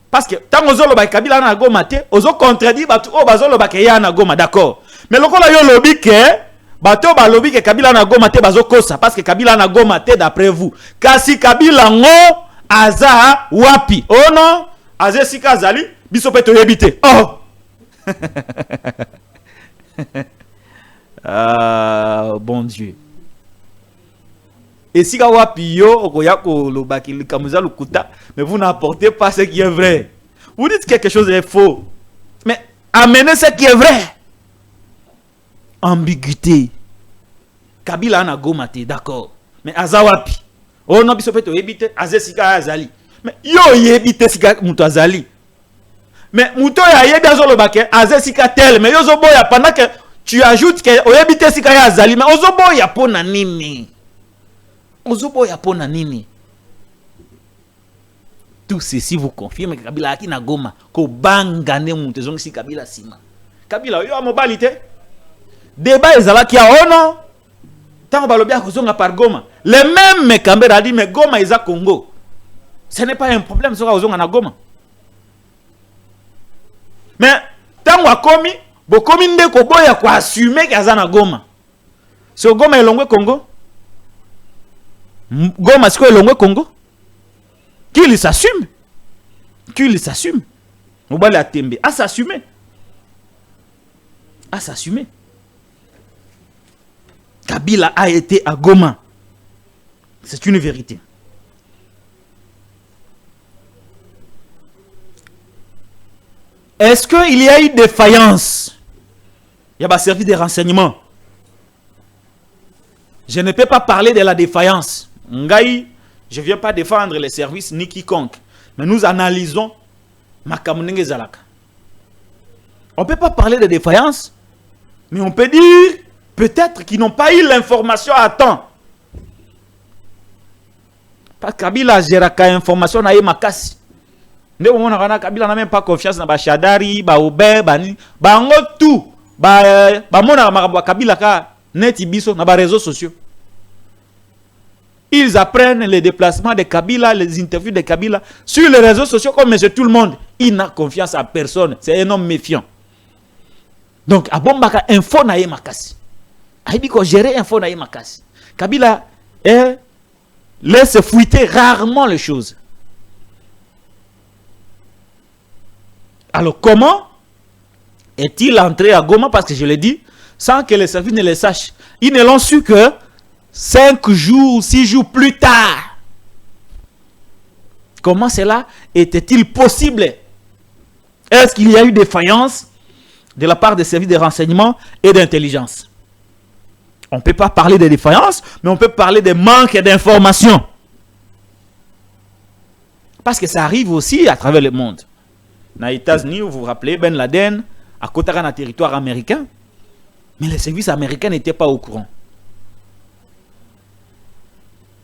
Parce que tant que ba Kabila na gomate, ozo contredit batu o bazolo ba ke ya na goma, d'accord. Mais lokola yo lobi ke bato balobi ke Kabila na gomate bazo kosa parce que Kabila na gomate d'après vous. Kasi Kabila ngo aza wapi? Oh non, aze sika azali biso pe to yebite. Oh. Bon Dieu. Et si Kawapiyo, mais vous n'apportez pas ce qui est vrai. Vous dites que quelque chose est faux. Mais amenez ce qui est vrai. Ambiguïté. Kabila na gomate, d'accord. Mais Azawapi. Oh non, biso peto yebite, Azesika Azali. Mais yo yebite sika muto Azali. Mais muto ya yebi azolobake, Azesika tel. Mais yo zoboya pendant que tu ajoutes que oyebite sika ya Azali. Mais ozoboya pona nini. Ozoboya pona nini. Tout ceci vous confirme que Kabila aki na goma ko bangane muto zongi si Kabila sima. Kabila yo mobilité. Débat ezalaki a ono. Tant balobia ko zonga par Goma. Les mêmes Kambera dit mais Goma eza Congo. Ce n'est pas un problème so ka zonga na Goma. Mais tant wa komi, bo komi ndeko boya ko assumer que na Goma. So Goma elongwe Congo. Goma siko elongwe Congo. Qu'il s'assume. Qu'il s'assume. Mobali atembe à s'assumer. À s'assumer. Kabila a été à Goma. C'est une vérité. Est-ce qu'il y a eu défaillance? Il y a un service de renseignement. Je ne peux pas parler de la défaillance. Ngai, je ne viens pas défendre les services ni quiconque. Mais nous analysons Makamunenge Zalaka. On ne peut pas parler de défaillance, mais on peut dire peut-être qu'ils n'ont pas eu l'information à temps. Parce que Kabila géraka information na makasi. Nde on a Kabila n'a même pas confiance dans Bachadari, Baoube, Bani, Bango tout. Ba mona marabu Kabila ka net biso na ba réseaux sociaux. Ils apprennent les déplacements de Kabila, les interviews de Kabila sur les réseaux sociaux comme monsieur tout le monde. Il n'a confiance à personne. C'est un homme méfiant. Donc, à Bombaka, info na makasi. Aïbi ko gérer info na makasi. Kabila laisse fuiter rarement les choses. Alors, comment est-il entré à Goma? Parce que je l'ai dit, sans que les services ne le sachent. Ils ne l'ont su que 5 jours, 6 jours plus tard. Comment cela était-il possible? Est-ce qu'il y a eu défaillance de la part des services de renseignement et d'intelligence? On ne peut pas parler de défaillance, mais on peut parler de manque d'information. Parce que ça arrive aussi à travers le monde. Dans les États-Unis, vous vous rappelez, Ben Laden, à Kotara, dans le territoire américain, mais les services américains n'étaient pas au courant.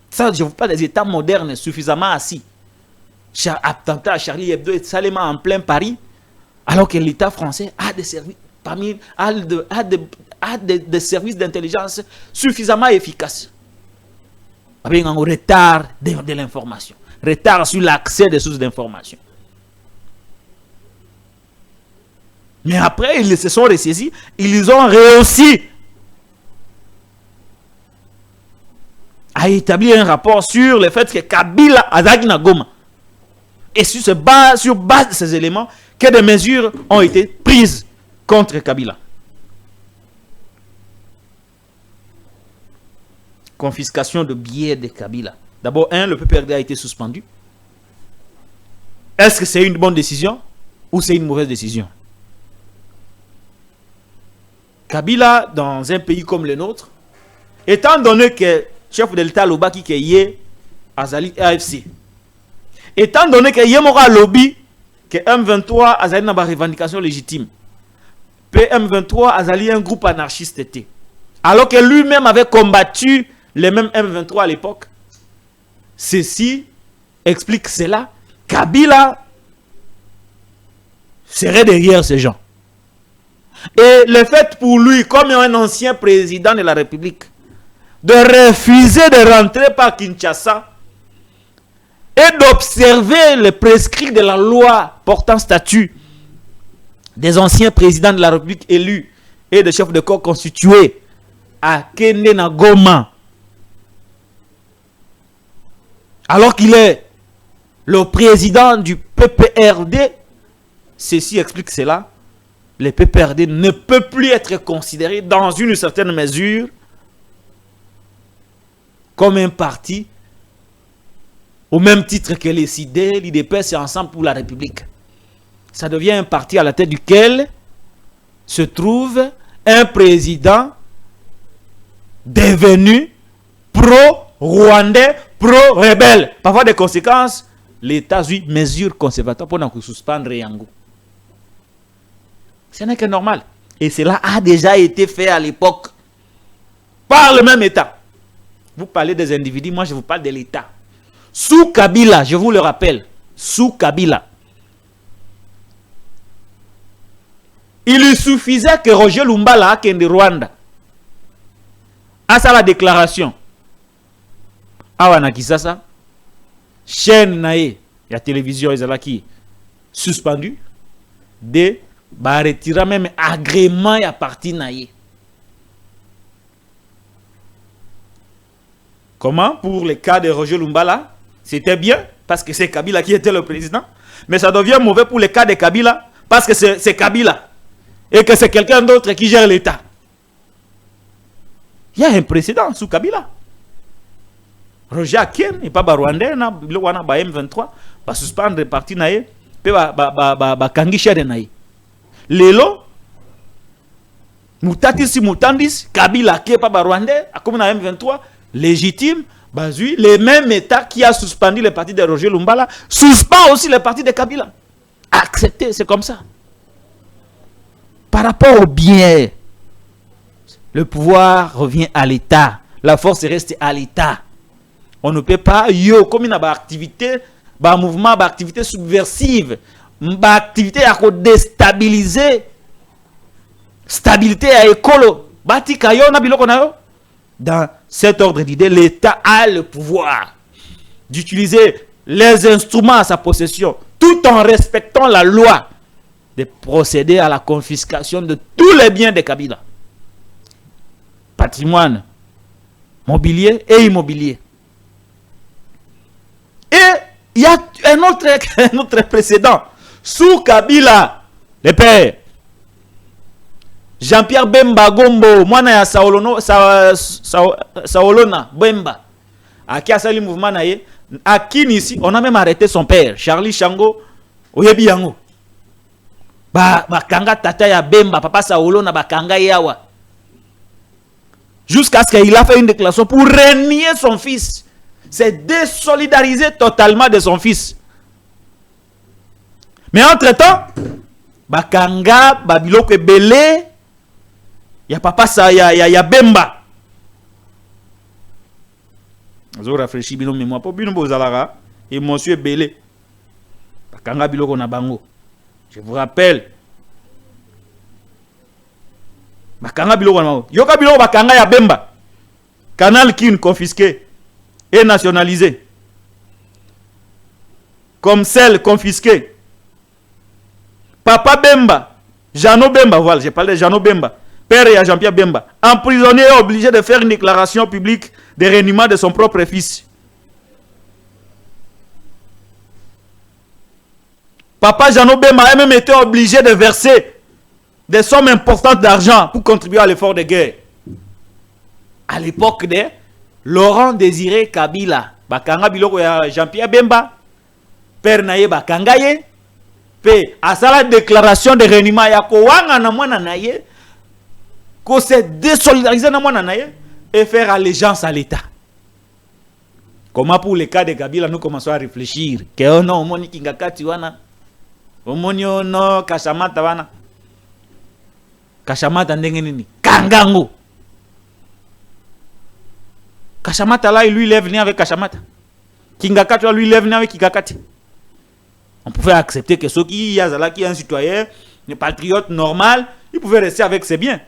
Ça, je ne veux pas des États modernes suffisamment assis. Attentat à Charlie Hebdo et Salema en plein Paris, alors que l'État français a des services, des services d'intelligence suffisamment efficaces. Avec un retard de l'information, retard sur l'accès des sources d'information. Mais après, ils se sont ressaisis, ils ont réussi à établir un rapport sur le fait que Kabila a na Goma. Et sur base de ces éléments, que des mesures ont été prises contre Kabila. Confiscation de billets de Kabila. D'abord, le PPRD a été suspendu. Est-ce que c'est une bonne décision ou c'est une mauvaise décision? Kabila, dans un pays comme le nôtre, étant donné que chef de l'État Lobaki qui est Azali AFC, étant donné que Yemora lobby que M23 Azali n'a pas revendication légitime, PM23 Azali un groupe anarchiste était, alors que lui-même avait combattu les mêmes M23 à l'époque. Ceci explique cela. Kabila serait derrière ces gens. Et le fait pour lui, comme un ancien président de la République, de refuser de rentrer par Kinshasa et d'observer les prescrits de la loi portant statut des anciens présidents de la République élus et des chefs de corps constitués à Kende na Goma, alors qu'il est le président du PPRD, ceci explique cela. Le PPRD ne peut plus être considéré dans une certaine mesure comme un parti au même titre que les CID, l'IDPS et Ensemble pour la République. Ça devient un parti à la tête duquel se trouve un président devenu pro-rwandais, pro-rebelle. Parfois des conséquences, l'État a eu mesures conservatoires pour nous suspendre Yango. Ce n'est que normal. Et cela a déjà été fait à l'époque par le même État. Vous parlez des individus, moi je vous parle de l'État. Sous Kabila, je vous le rappelle, sous Kabila, il lui suffisait que Roger Lumbala, qui est de Rwanda, à sa la déclaration. Awana Kisasa, chaîne nae, la télévision Ezalaki, suspendu, de retira même agrément à parti nae. Comment? Pour le cas de Roger Lumbala, c'était bien parce que c'est Kabila qui était le président, mais ça devient mauvais pour le cas de Kabila parce que c'est Kabila et que c'est quelqu'un d'autre qui gère l'État. Il y a un précédent sous Kabila. Roger Akiem et pas Rwandais, le wana ba M23, ba suspendre le parti nae, pe ba kangi chere nae. Lelo mutati si mutandis Kabila qui est pas Rwandais, comme na M23 légitime, bazui les mêmes États qui a suspendu le parti de Roger Lumbala suspend aussi le parti de Kabila. Accepté, c'est comme ça. Par rapport au bien, le pouvoir revient à l'État. La force reste à l'État. On ne peut pas, comme une activité, un mouvement, une activité subversive, une activité à déstabiliser, stabilité à écolo. Dans cet ordre d'idée, l'État a le pouvoir d'utiliser les instruments à sa possession, tout en respectant la loi, de procéder à la confiscation de tous les biens de Kabila. Patrimoine mobilier et immobilier. Et il y a un autre précédent. Sous Kabila, le père, Jean-Pierre Bemba Gombo, moi na Saolona Bemba, à qui a sali mouvement naïe, à qui ici, on a même arrêté son père, Charlie Chango, Oyebi Yango. Kanga tata ya Bemba, papa Saolona, Kanga yawa. Jusqu'à ce qu'il a fait une déclaration pour renier son fils. C'est désolidariser totalement de son fils. Mais entre-temps, Bakanga, Babiloko Belé, il y a papa ça, il y a Bemba. Je réfléchis bien mémoire pour bien bozalara et monsieur Belé. Bakanga Biloko na bango. Je vous rappelle. Bakanga Biloko na bango. Yoka Biloko Bakanga ya Bemba. Canal Kin confisqué et nationalisé. Comme celle confisquée. Papa Bemba, Jeannot Bemba, voilà, j'ai parlé de Jeannot Bemba, père et Jean-Pierre Bemba, emprisonné et obligé de faire une déclaration publique de reniement de son propre fils. Papa Jeannot Bemba a même été obligé de verser des sommes importantes d'argent pour contribuer à l'effort de guerre. À l'époque de Laurent Désiré Kabila, Bakanga Biloko ya Jean-Pierre Bemba, père naye Bakangaye, pe à sa déclaration de reniement ya ko wanga na mwana naye qu'on s'est désolidariser dans mon anaye et faire allégeance à l'État. Comment pour les cas de Kabila, nous commençons à réfléchir que oh non, moni kingakati wana, moni oh non, kashamata wana, kashamata ndenge nini, kangango. Kashamata là, lui il est venu avec kashamata. Kingakati lui il est venu avec kingakati. On pouvait accepter que ceux qui yazala qui est un citoyen, un patriote normal, il pouvait rester avec ses biens.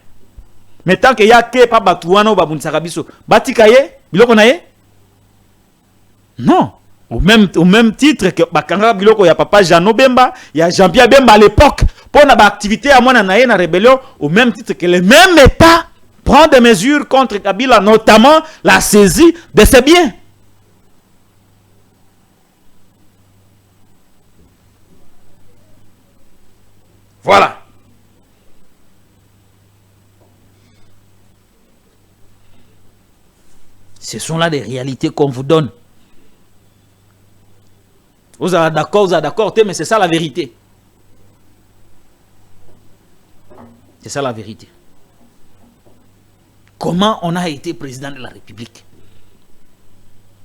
Mais tant qu'il y a que pas batouana ou babunsaka biso, batikaye, biloko naye. Non, au même titre que bakanga biloko ya papa Jean Bemba, il y a Jean-Pierre Bemba à l'époque pour na activité à mona naye na rébellion, au même titre que le même État prend des mesures contre Kabila, notamment la saisie de ses biens. Voilà. Ce sont là des réalités qu'on vous donne. Vous êtes d'accord, mais c'est ça la vérité. C'est ça la vérité. Comment on a été président de la République?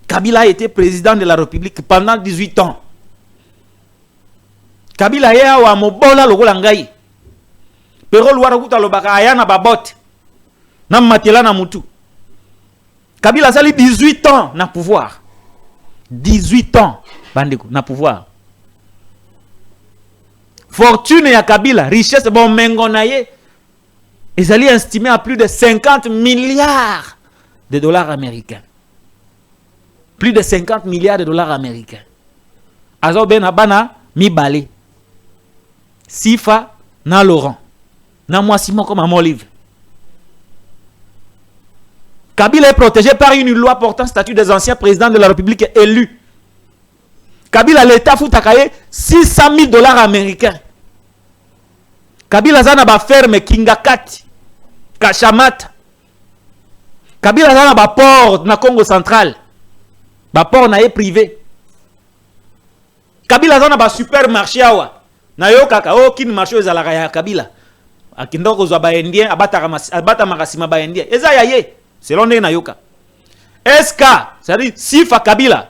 Kabila a été président de la République pendant 18 ans. Kabila ya wa mobola lokola ngai. Pero luara kuta lobaka ayana babot. Na matela na mutu. Kabila sali 18 ans na pouvoir. 18 ans bandeko na pouvoir. Fortune ya Kabila, richesse bon mengo na ye. Ils allaient estimer à plus de 50 milliards de dollars américains. Plus de 50 milliards de dollars américains. Azo ben abana mi balé. Sifa na Laurent. Na moi Simon comme à mon livre. Kabila est protégé par une loi portant statut des anciens présidents de la République élus. Kabila l'État fout à cahier 600 000 dollars américains. Kabila zana ba ferme Kingakati, Kashamata. Kabila zana ba port na Congo central. Ba port na privé. Kabila zana ba supermarché awa. Na yo kaka o kin marché ezalaka ya Kabila. Akindoko zo ba indien abata makasima ba indien. Eza ya ye selon ndenge na yoka. Eska, c'est-à-dire sifa Kabila.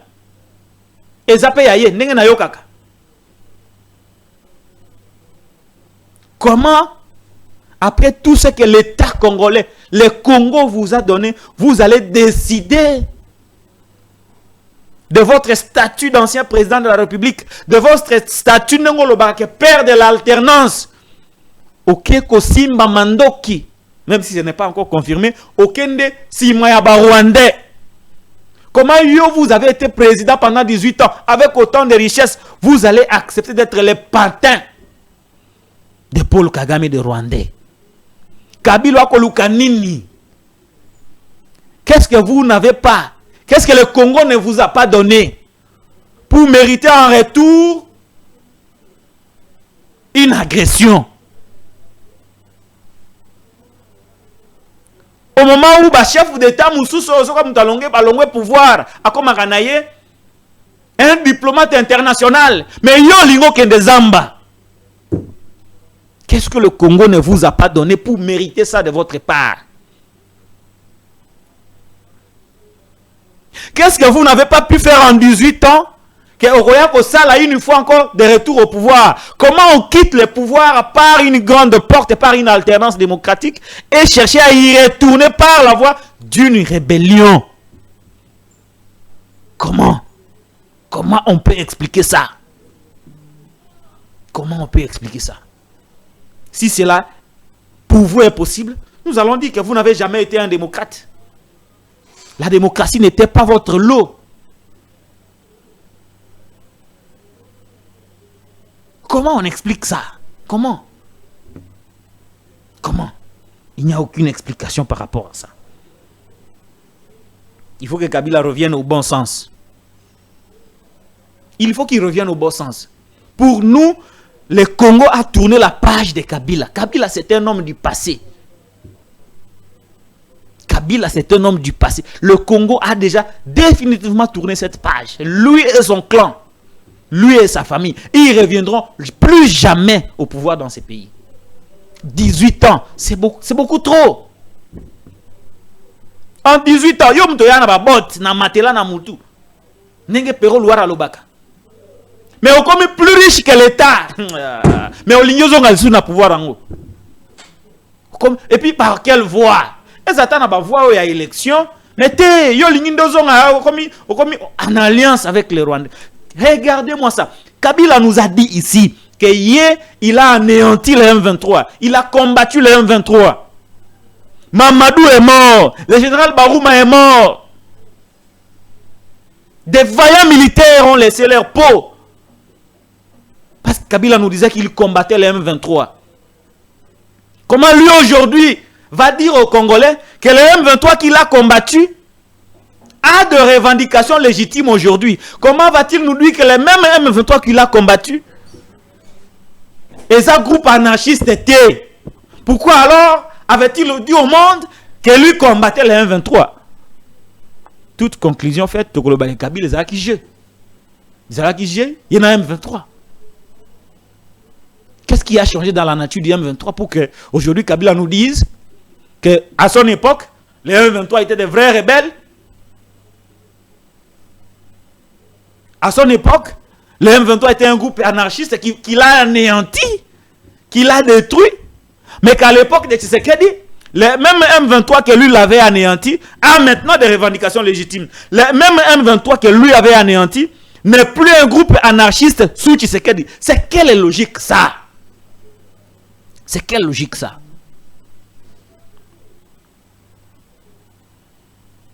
Eza pe ya ye ndenge na yoka. Comment, après tout ce que l'État congolais, le Congo vous a donné, vous allez décider de votre statut d'ancien président de la République, de votre statut de père de l'alternance, ok, Kosimba Mandoki, même si ce n'est pas encore confirmé, Okende Simayaba Rwandais. Comment vous avez été président pendant 18 ans, avec autant de richesses, vous allez accepter d'être le pantin de Paul Kagame de Rwandais? Kabila Kolukanini. Qu'est-ce que vous n'avez pas? Qu'est-ce que le Congo ne vous a pas donné pour mériter en retour une agression? Au moment où le chef d'État Moussousso a pouvoir, un diplomate international, mais yo lingo kende zamba. Qu'est-ce que le Congo ne vous a pas donné pour mériter ça de votre part? Qu'est-ce que vous n'avez pas pu faire en 18 ans que Oroya Kosala une fois encore de retour au pouvoir? Comment on quitte le pouvoir par une grande porte, par une alternance démocratique et chercher à y retourner par la voie d'une rébellion? Comment? Comment on peut expliquer ça? Comment on peut expliquer ça? Si cela pour vous est possible, nous allons dire que vous n'avez jamais été un démocrate. La démocratie n'était pas votre lot. Comment on explique ça? Comment? Comment? Il n'y a aucune explication par rapport à ça. Il faut que Kabila revienne au bon sens. Il faut qu'il revienne au bon sens. Pour nous, le Congo a tourné la page de Kabila. Kabila, c'est un homme du passé. Kabila, c'est un homme du passé. Le Congo a déjà définitivement tourné cette page. Lui et son clan, lui et sa famille, ils ne reviendront plus jamais au pouvoir dans ces pays. 18 ans, c'est beaucoup trop. En 18 ans, yo mto yana ba bot na matela na mutu. Nenge pero luara lobaka. Mais on comme plus riche que l'État. Mais on ligno zonga sous na pouvoir en haut. Et puis par quelle voie? Et ça na ba voie où il y a élection. Mais te yo ligno zonga comme en alliance avec les Rwandais. Regardez-moi ça. Kabila nous a dit ici que il a anéanti le M23. Il a combattu le M23. Mamadou est mort. Le général Barouma est mort. Des vaillants militaires ont laissé leur peau. Parce que Kabila nous disait qu'il combattait le M23. Comment lui aujourd'hui va dire aux Congolais que le M23 qu'il a combattu a de revendications légitimes aujourd'hui? Comment va-t-il nous dire que le même M23 qu'il a combattu et ça groupe anarchiste était? Pourquoi alors avait-il dit au monde que lui combattait le M23? Toute conclusion faite, Tokoloba et Kabila, les Akijé. Les Akijé, il y en a un M23. Qu'est-ce qui a changé dans la nature du M23 pour que aujourd'hui Kabila nous dise que à son époque, les M23 étaient des vrais rebelles? À son époque, le M23 était un groupe anarchiste qui l'a anéanti, qui l'a détruit. Mais qu'à l'époque de Tshisekedi, le même M23 que lui l'avait anéanti a maintenant des revendications légitimes. Le même M23 que lui avait anéanti n'est plus un groupe anarchiste sous Tshisekedi. C'est quelle logique ça? C'est quelle logique ça?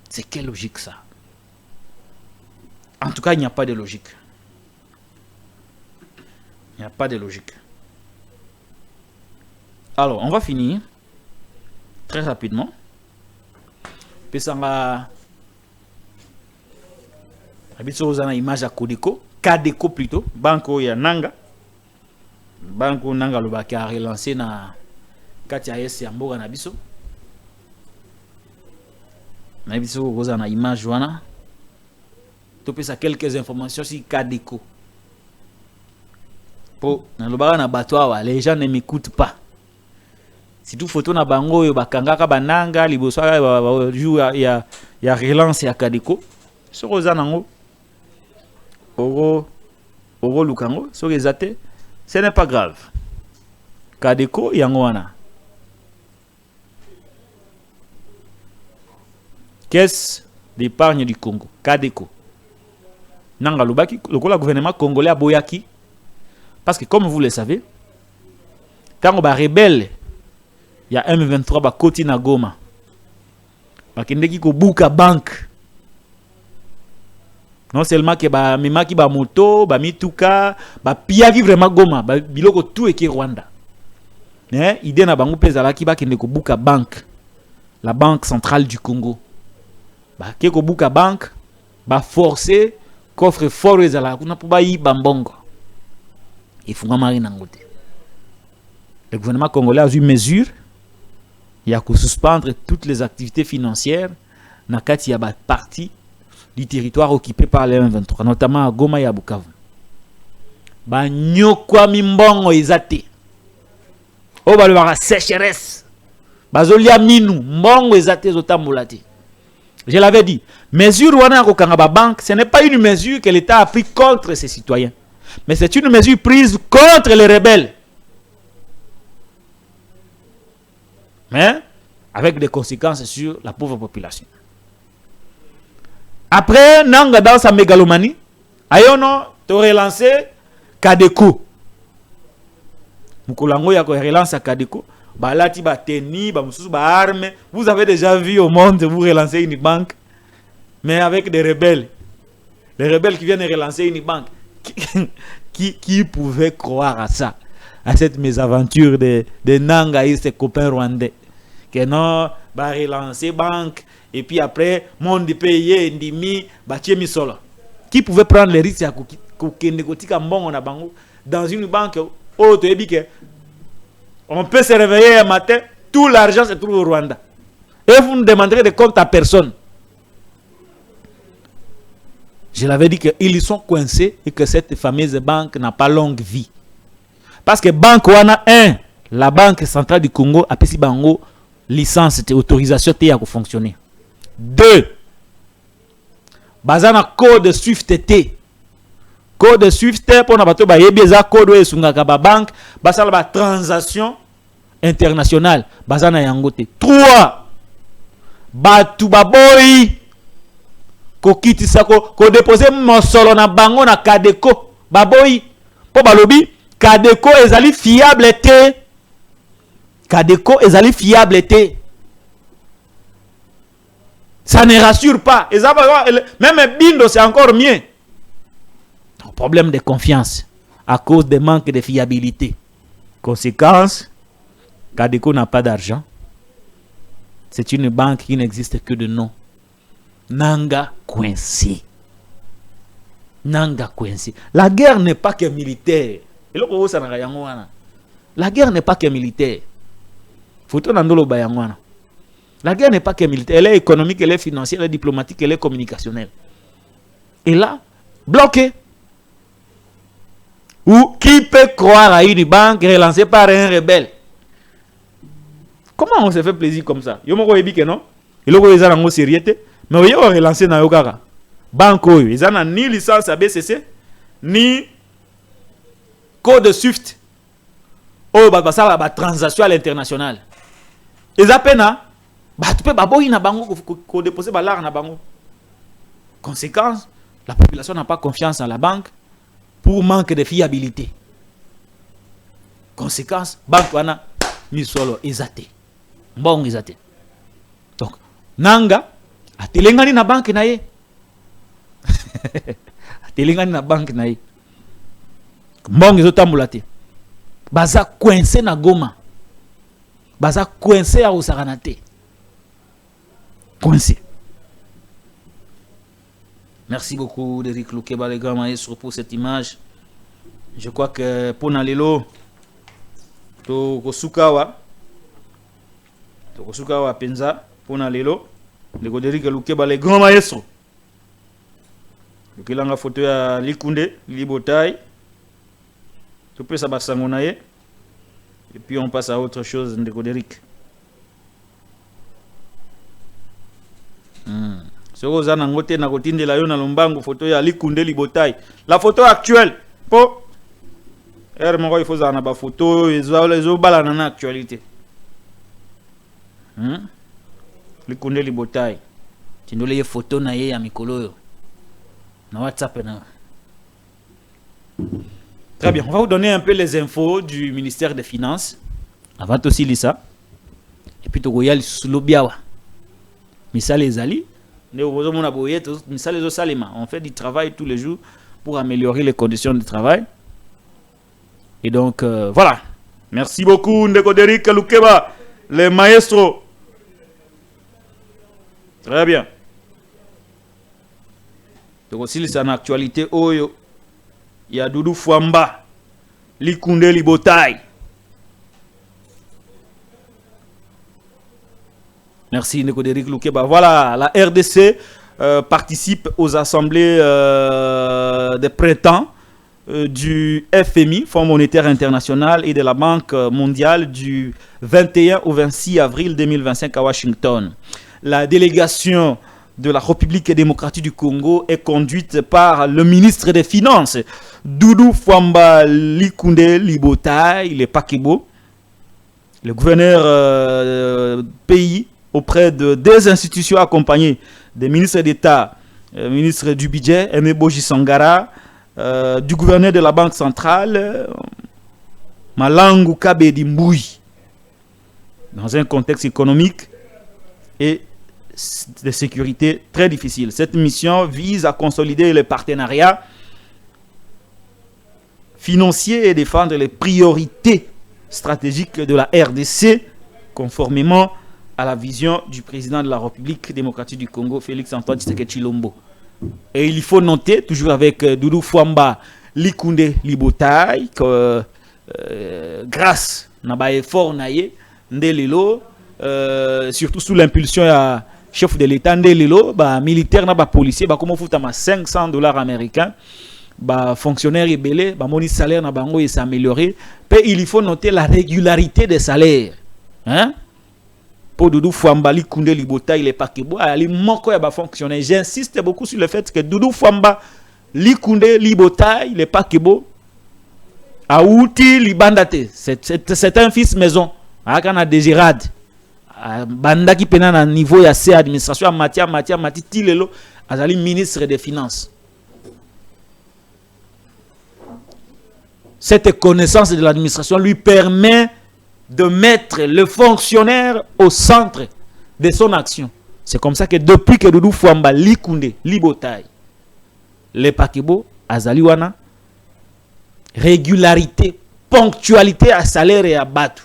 C'est quelle logique ça? En tout cas, il n'y a pas de logique. Il n'y a pas de logique. Alors, on va finir très rapidement. Puis ça va... Vous avez une image à Codeco. Cadeco plutôt. Banco ya Nanga. Banco Nanga le qui a relancé na Katia S Yamboga na biso. Na biso vous avez une image wana. Tu peux ça quelques informations sur Cadeco. Pour na lobaka na bateau les gens ne m'écoutent pas. Si tout photo na bango yo bakangaka bananga liboso ya relance ya Cadeco. So roza nango. Oro lukango so rezate. Ce n'est pas grave. Cadeco yango wana. Caisse d'épargne du Congo. Cadeco. Nanga lobaki le gouvernement congolais a boyaki. Parce que comme vous le savez, quand on va rebelle, il y a M23 ba koti na Goma. Ba kendeki ko buka bank. Non seulement que ba mimaki ba moto, ba mituka, ba piaki vraiment Goma, ba biloko tout eki Rwanda. Mais idée na bango pezala ki ba kende ko buka bank. La banque centrale du Congo. Ba ke ko buka bank, ba forcer coffre fort ezala kuna pour ba yi bambongo. Il faut que le gouvernement congolais a eu mesure. Il y a que suspendre toutes les activités financières dans la partie du territoire occupé par les M23, notamment à Goma et à Bukavu. Banyokwa mimbongo izate. O balwa sécheresse. Bazolia minu mbongo izate zotambolati. Je l'avais dit, mesure wana ko kangaba banque, ce n'est pas une mesure que l'État a pris contre ses citoyens. Mais c'est une mesure prise contre les rebelles. Mais avec des conséquences sur la pauvre population. Après, Nanga dans sa mégalomanie, Ayono te relancé Cadeco. Mukolango ya ko relance Cadeco. Balati ba teni, ba mususu ba arme. Vous avez déjà vu au monde vous relancer une banque, mais avec des rebelles. Les rebelles qui viennent relancer une banque. Qui pouvait croire à ça, à cette mésaventure de Nanga et ses copains rwandais, que non, va relancer banque et puis après monde payé ndimi bachemi solo. Qui pouvait prendre les risques dans une banque autre on peut se réveiller un matin, tout l'argent se trouve au Rwanda et vous ne demanderez de compte à personne. Je l'avais dit qu'ils sont coincés et que cette fameuse banque n'a pas longue vie. Parce que banque wana 1, la banque centrale du Congo a pesi bango licence et autorisation pour fonctionner. 2. Bazana code SWIFT T. Code SWIFT pour na bato ba yebeza code we sungaka ba banque basala ba transaction internationale bazana yango te. 3. Batu baboyi ko kitisa ko déposer mosolo na bango na Kadeko baboyi po balobi Kadeko ezali fiable te. Kadeko ezali fiable te. Ça ne rassure pas. Même Bindo, c'est encore mieux. Problème de confiance à cause des manques de fiabilité. Conséquence, Kadeko n'a pas d'argent. C'est une banque qui n'existe que de nom. Nanga coincé. Nanga coincé. La guerre n'est pas que militaire. La guerre n'est pas que militaire. Faut nandolo bayangwana. La guerre n'est pas que militaire, elle est économique, elle est financière, elle est diplomatique, elle est communicationnelle. Et là, bloqué. Ou qui peut croire à une banque relancée par un rebelle? Comment on se fait plaisir comme ça? Yo moko yebi que non? Il y a une sérieuté, mais on a relancé na yokara. Banque ils n'ont ni licence à BCC, ni code SWIFT. Oh, bah ça va transaction à l'international. Ils appellent tu peux baboyi na bango ko déposer balar na bango. Conséquence, la population n'a pas confiance en la banque pour manque de fiabilité. Conséquence, banque wana misolo ezate. Mbong ezate. Donc, nanga atelengani na banque na ye. Atelengani na banque na ye. Mbong ezotambula te. Baza coincé na Goma. Baza coincé à Osaranate. Coincé. Merci beaucoup d'Eric Lukeba, les gars, maestro, pour cette image. Je crois que pour Nalelo, Tokosukawa Penza, pour Nalelo, le gars d'Eric Lukeba, les grands maestros. Le a photo à Likunde, Libotai. Tout peut s'abasangonaye. Et puis on passe à autre chose, le gars d'Eric. La photo actuelle pour il faut une photo ils actualité Likunde Libotai tindole photo na ye ya mikolo na WhatsApp na. Très bien, on va vous donner un peu les infos du ministère des Finances avant aussi lisa et puis togoyal sulobiawa. On fait du travail tous les jours pour améliorer les conditions de travail. Et donc, voilà. Merci beaucoup, Ndeko Derrick Lukeba, les maestros. Très bien. Donc, aussi, c'est en actualité. Il y a Doudou Fwamba, Likunde Libotai. Merci Ndeko Derrick Lukeba. Voilà, la RDC participe aux assemblées de printemps du FMI, Fonds monétaire international, et de la Banque mondiale du 21 au 26 avril 2025 à Washington. La délégation de la République démocratique du Congo est conduite par le ministre des Finances, Doudou Fwamba Likunde Libotai, il est Pakebo, le gouverneur pays, auprès de deux institutions accompagnées des ministres d'État, ministre du budget, Aimé Boji Sangara, du gouverneur de la Banque centrale, Malangu Kabedi Mboui, dans un contexte économique et de sécurité très difficile. Cette mission vise à consolider les partenariats financiers et défendre les priorités stratégiques de la RDC, conformément à la vision du président de la République démocratique du Congo, Félix Antoine Tshisekedi Tshilombo. Et il faut noter, toujours avec Doudou Fwamba Likunde Libotai, que grâce à l'effort naye Ndelelo, surtout sous l'impulsion du chef de l'État Ndelelo, militaire, policier, comme on fout à $500 américains, fonctionnaires et belés, mon salaire na bango s'est amélioré. Et il faut noter la régularité des salaires. Hein? pour Doudou Fwamba, Likunde, Libota, il est pas Kebo, il manque à fonctionner. J'insiste beaucoup sur le fait que Doudou Fwamba, Likunde, Libota, il est pas Kebo, Aouti, Libandate, c'est un fils maison. Akana Dégérade, Banda qui pénal à niveau de la administration, Matia, Tilelo, Azali ministre des Finances. Cette connaissance de l'administration lui permet de mettre le fonctionnaire au centre de son action. C'est comme ça que depuis que Doudou Fwamba, Likunde, Libotaï, les Pakebo, Azaliwana, régularité, ponctualité à salaire et à battu,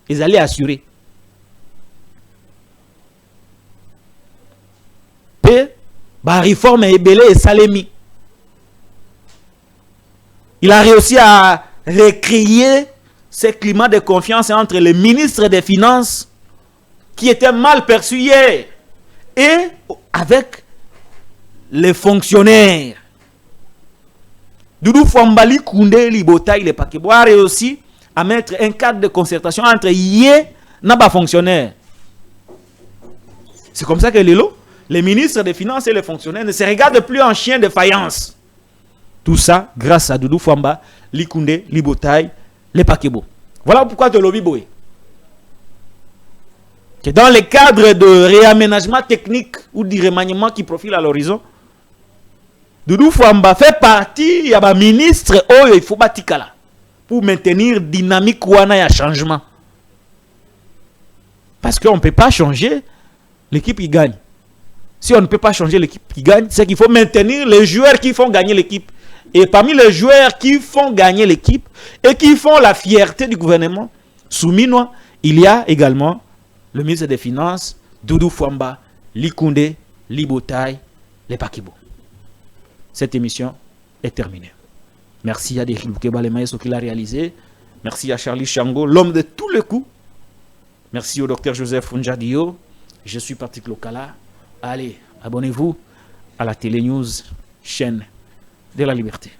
ils allaient assurer. Et, la réforme est belée et salémi. Il a réussi à recréer ce climat de confiance entre les ministres des Finances qui étaient mal perçus hier et avec les fonctionnaires. Doudou Fwamba, Likunde, Libota, il est pas Kebo a réussi à mettre un cadre de concertation entre yé et les fonctionnaires. C'est comme ça que les ministres des Finances et les fonctionnaires ne se regardent plus en chien de faïence. Tout ça grâce à Doudou Fwamba, Likunde, Libotaï, les Pakebo. Voilà pourquoi de lobby boy. Que dans le cadre de réaménagement technique ou de remaniement qui profile à l'horizon, Doudou Fwamba fait partie, il y a un ministre, il faut batikala pour maintenir dynamique ou un changement. Parce qu'on ne peut pas changer l'équipe qui gagne. Si on ne peut pas changer l'équipe qui gagne, c'est qu'il faut maintenir les joueurs qui font gagner l'équipe. Et parmi les joueurs qui font gagner l'équipe et qui font la fierté du gouvernement, Souminois, il y a également le ministre des Finances, Doudou Fwamba, Likunde, Libotaï, les Pakebo. Cette émission est terminée. Merci à Derrick Boukeba, les maïs qui l'a réalisé. Merci à Charlie Chango, l'homme de tous les coups. Merci au docteur Joseph Unjadio. Je suis Patrick Lokala. Allez, abonnez-vous à la Télé News, chaîne de la liberté.